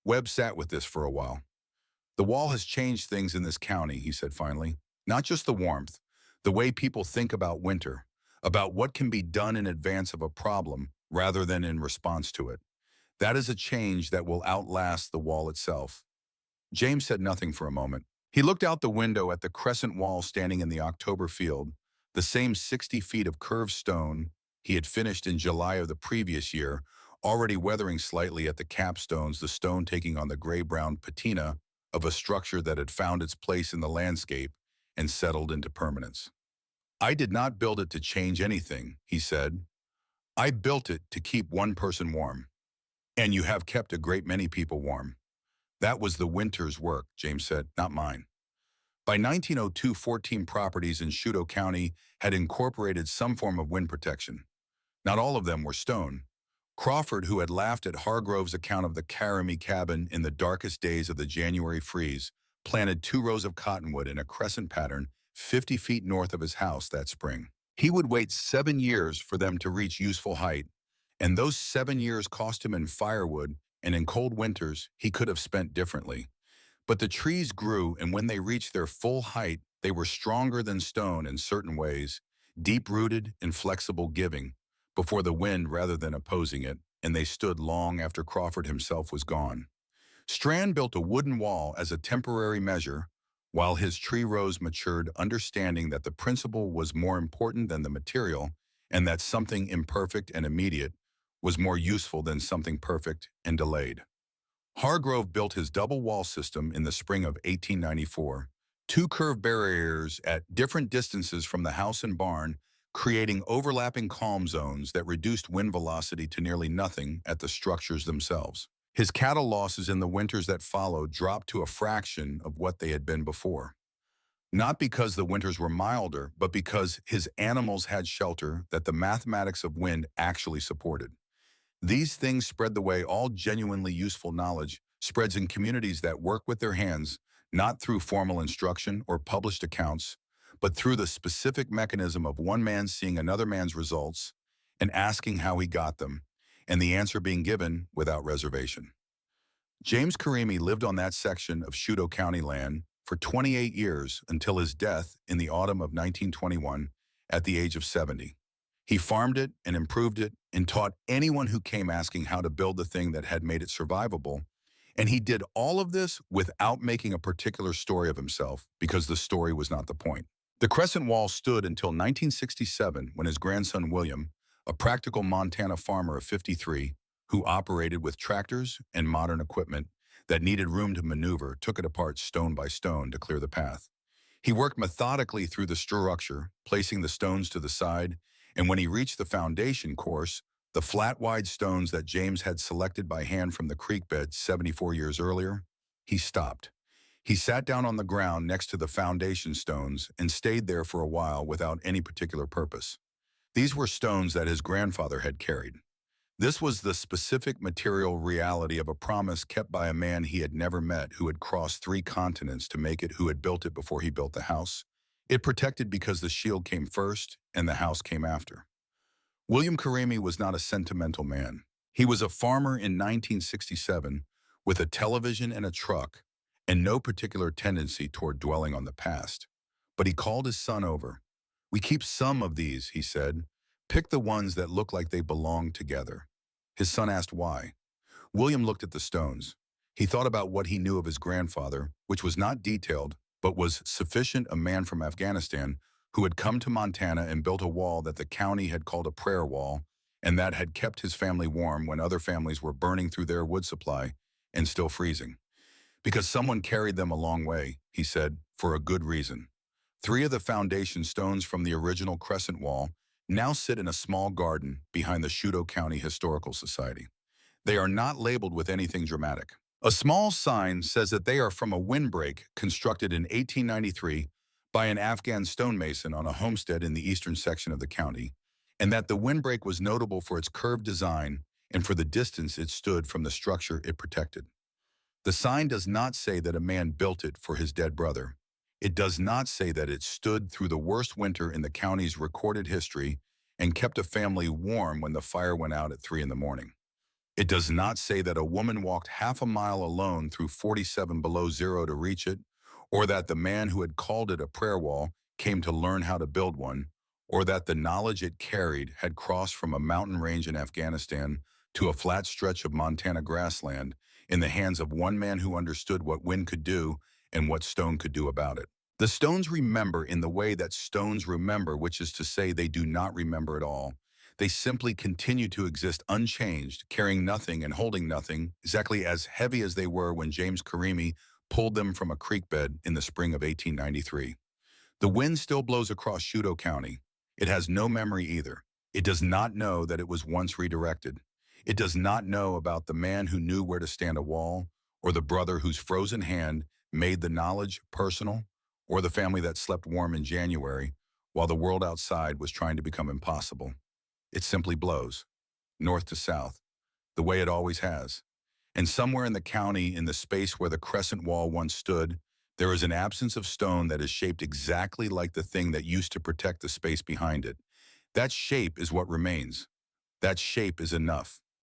Webb sat with this for a while. The wall has changed things in this county, he said finally. Not just the warmth, the way people think about winter, about what can be done in advance of a problem rather than in response to it. That is a change that will outlast the wall itself. James said nothing for a moment. He looked out the window at the crescent wall standing in the October field, the same 60 feet of curved stone he had finished in July of the previous year, already weathering slightly at the capstones, the stone taking on the gray-brown patina of a structure that had found its place in the landscape and settled into permanence. I did not build it to change anything, he said. I built it to keep one person warm. And you have kept a great many people warm. That was the winter's work, James said, not mine. By 1902, 14 properties in Chute County had incorporated some form of wind protection. Not all of them were stone. Crawford, who had laughed at Hargrove's account of the Caramy cabin in the darkest days of the January freeze, planted 2 rows of cottonwood in a crescent pattern 50 feet north of his house that spring. He would wait 7 years for them to reach useful height, and those 7 years cost him in firewood, and in cold winters he could have spent differently. But the trees grew, and when they reached their full height, they were stronger than stone in certain ways, deep-rooted and flexible, giving before the wind rather than opposing it, and they stood long after Crawford himself was gone. Strand built a wooden wall as a temporary measure, while his tree rows matured, understanding that the principle was more important than the material, and that something imperfect and immediate was more useful than something perfect and delayed. Hargrove built his double wall system in the spring of 1894, 2 curved barriers at different distances from the house and barn, creating overlapping calm zones that reduced wind velocity to nearly nothing at the structures themselves. His cattle losses in the winters that followed dropped to a fraction of what they had been before. Not because the winters were milder, but because his animals had shelter that the mathematics of wind actually supported. These things spread the way all genuinely useful knowledge spreads in communities that work with their hands, not through formal instruction or published accounts, but through the specific mechanism of one man seeing another man's results and asking how he got them, and the answer being given without reservation. James Caramy lived on that section of Chute County land for 28 years until his death in the autumn of 1921 at the age of 70. He farmed it and improved it and taught anyone who came asking how to build the thing that had made it survivable. And he did all of this without making a particular story of himself, because the story was not the point. The Crescent Wall stood until 1967, when his grandson William, a practical Montana farmer of 53, who operated with tractors and modern equipment that needed room to maneuver, took it apart stone by stone to clear the path. He worked methodically through the structure, placing the stones to the side, and when he reached the foundation course, the flat, wide stones that James had selected by hand from the creek bed 74 years earlier, he stopped. He sat down on the ground next to the foundation stones and stayed there for a while without any particular purpose. These were stones that his grandfather had carried. This was the specific material reality of a promise kept by a man he had never met, who had crossed 3 continents to make it, who had built it before he built the house. It protected because the shield came first and the house came after. William Caramy was not a sentimental man. He was a farmer in 1967 with a television and a truck and no particular tendency toward dwelling on the past. But he called his son over. "We keep some of these," he said. "Pick the ones that look like they belong together." His son asked why. William looked at the stones. He thought about what he knew of his grandfather, which was not detailed, but was sufficient, a man from Afghanistan who had come to Montana and built a wall that the county had called a prayer wall, and that had kept his family warm when other families were burning through their wood supply and still freezing. Because someone carried them a long way, he said, for a good reason. 3 of the foundation stones from the original Crescent Wall now sit in a small garden behind the Chute County Historical Society. They are not labeled with anything dramatic. A small sign says that they are from a windbreak constructed in 1893 by an Afghan stonemason on a homestead in the eastern section of the county, and that the windbreak was notable for its curved design and for the distance it stood from the structure it protected. The sign does not say that a man built it for his dead brother. It does not say that it stood through the worst winter in the county's recorded history and kept a family warm when the fire went out at 3 in the morning. It does not say that a woman walked half a mile alone through 47 below zero to reach it, or that the man who had called it a prayer wall came to learn how to build one, or that the knowledge it carried had crossed from a mountain range in Afghanistan to a flat stretch of Montana grassland in the hands of one man who understood what wind could do and what stone could do about it. The stones remember in the way that stones remember, which is to say they do not remember at all. They simply continue to exist unchanged, carrying nothing and holding nothing, exactly as heavy as they were when James Karimi pulled them from a creek bed in the spring of 1893. The wind still blows across Shudo County. It has no memory either. It does not know that it was once redirected. It does not know about the man who knew where to stand a wall, or the brother whose frozen hand made the knowledge personal, or the family that slept warm in January while the world outside was trying to become impossible. It simply blows, north to south, the way it always has. And somewhere in the county, in the space where the Crescent wall once stood, there is an absence of stone that is shaped exactly like the thing that used to protect the space behind it. That shape is what remains. That shape is enough.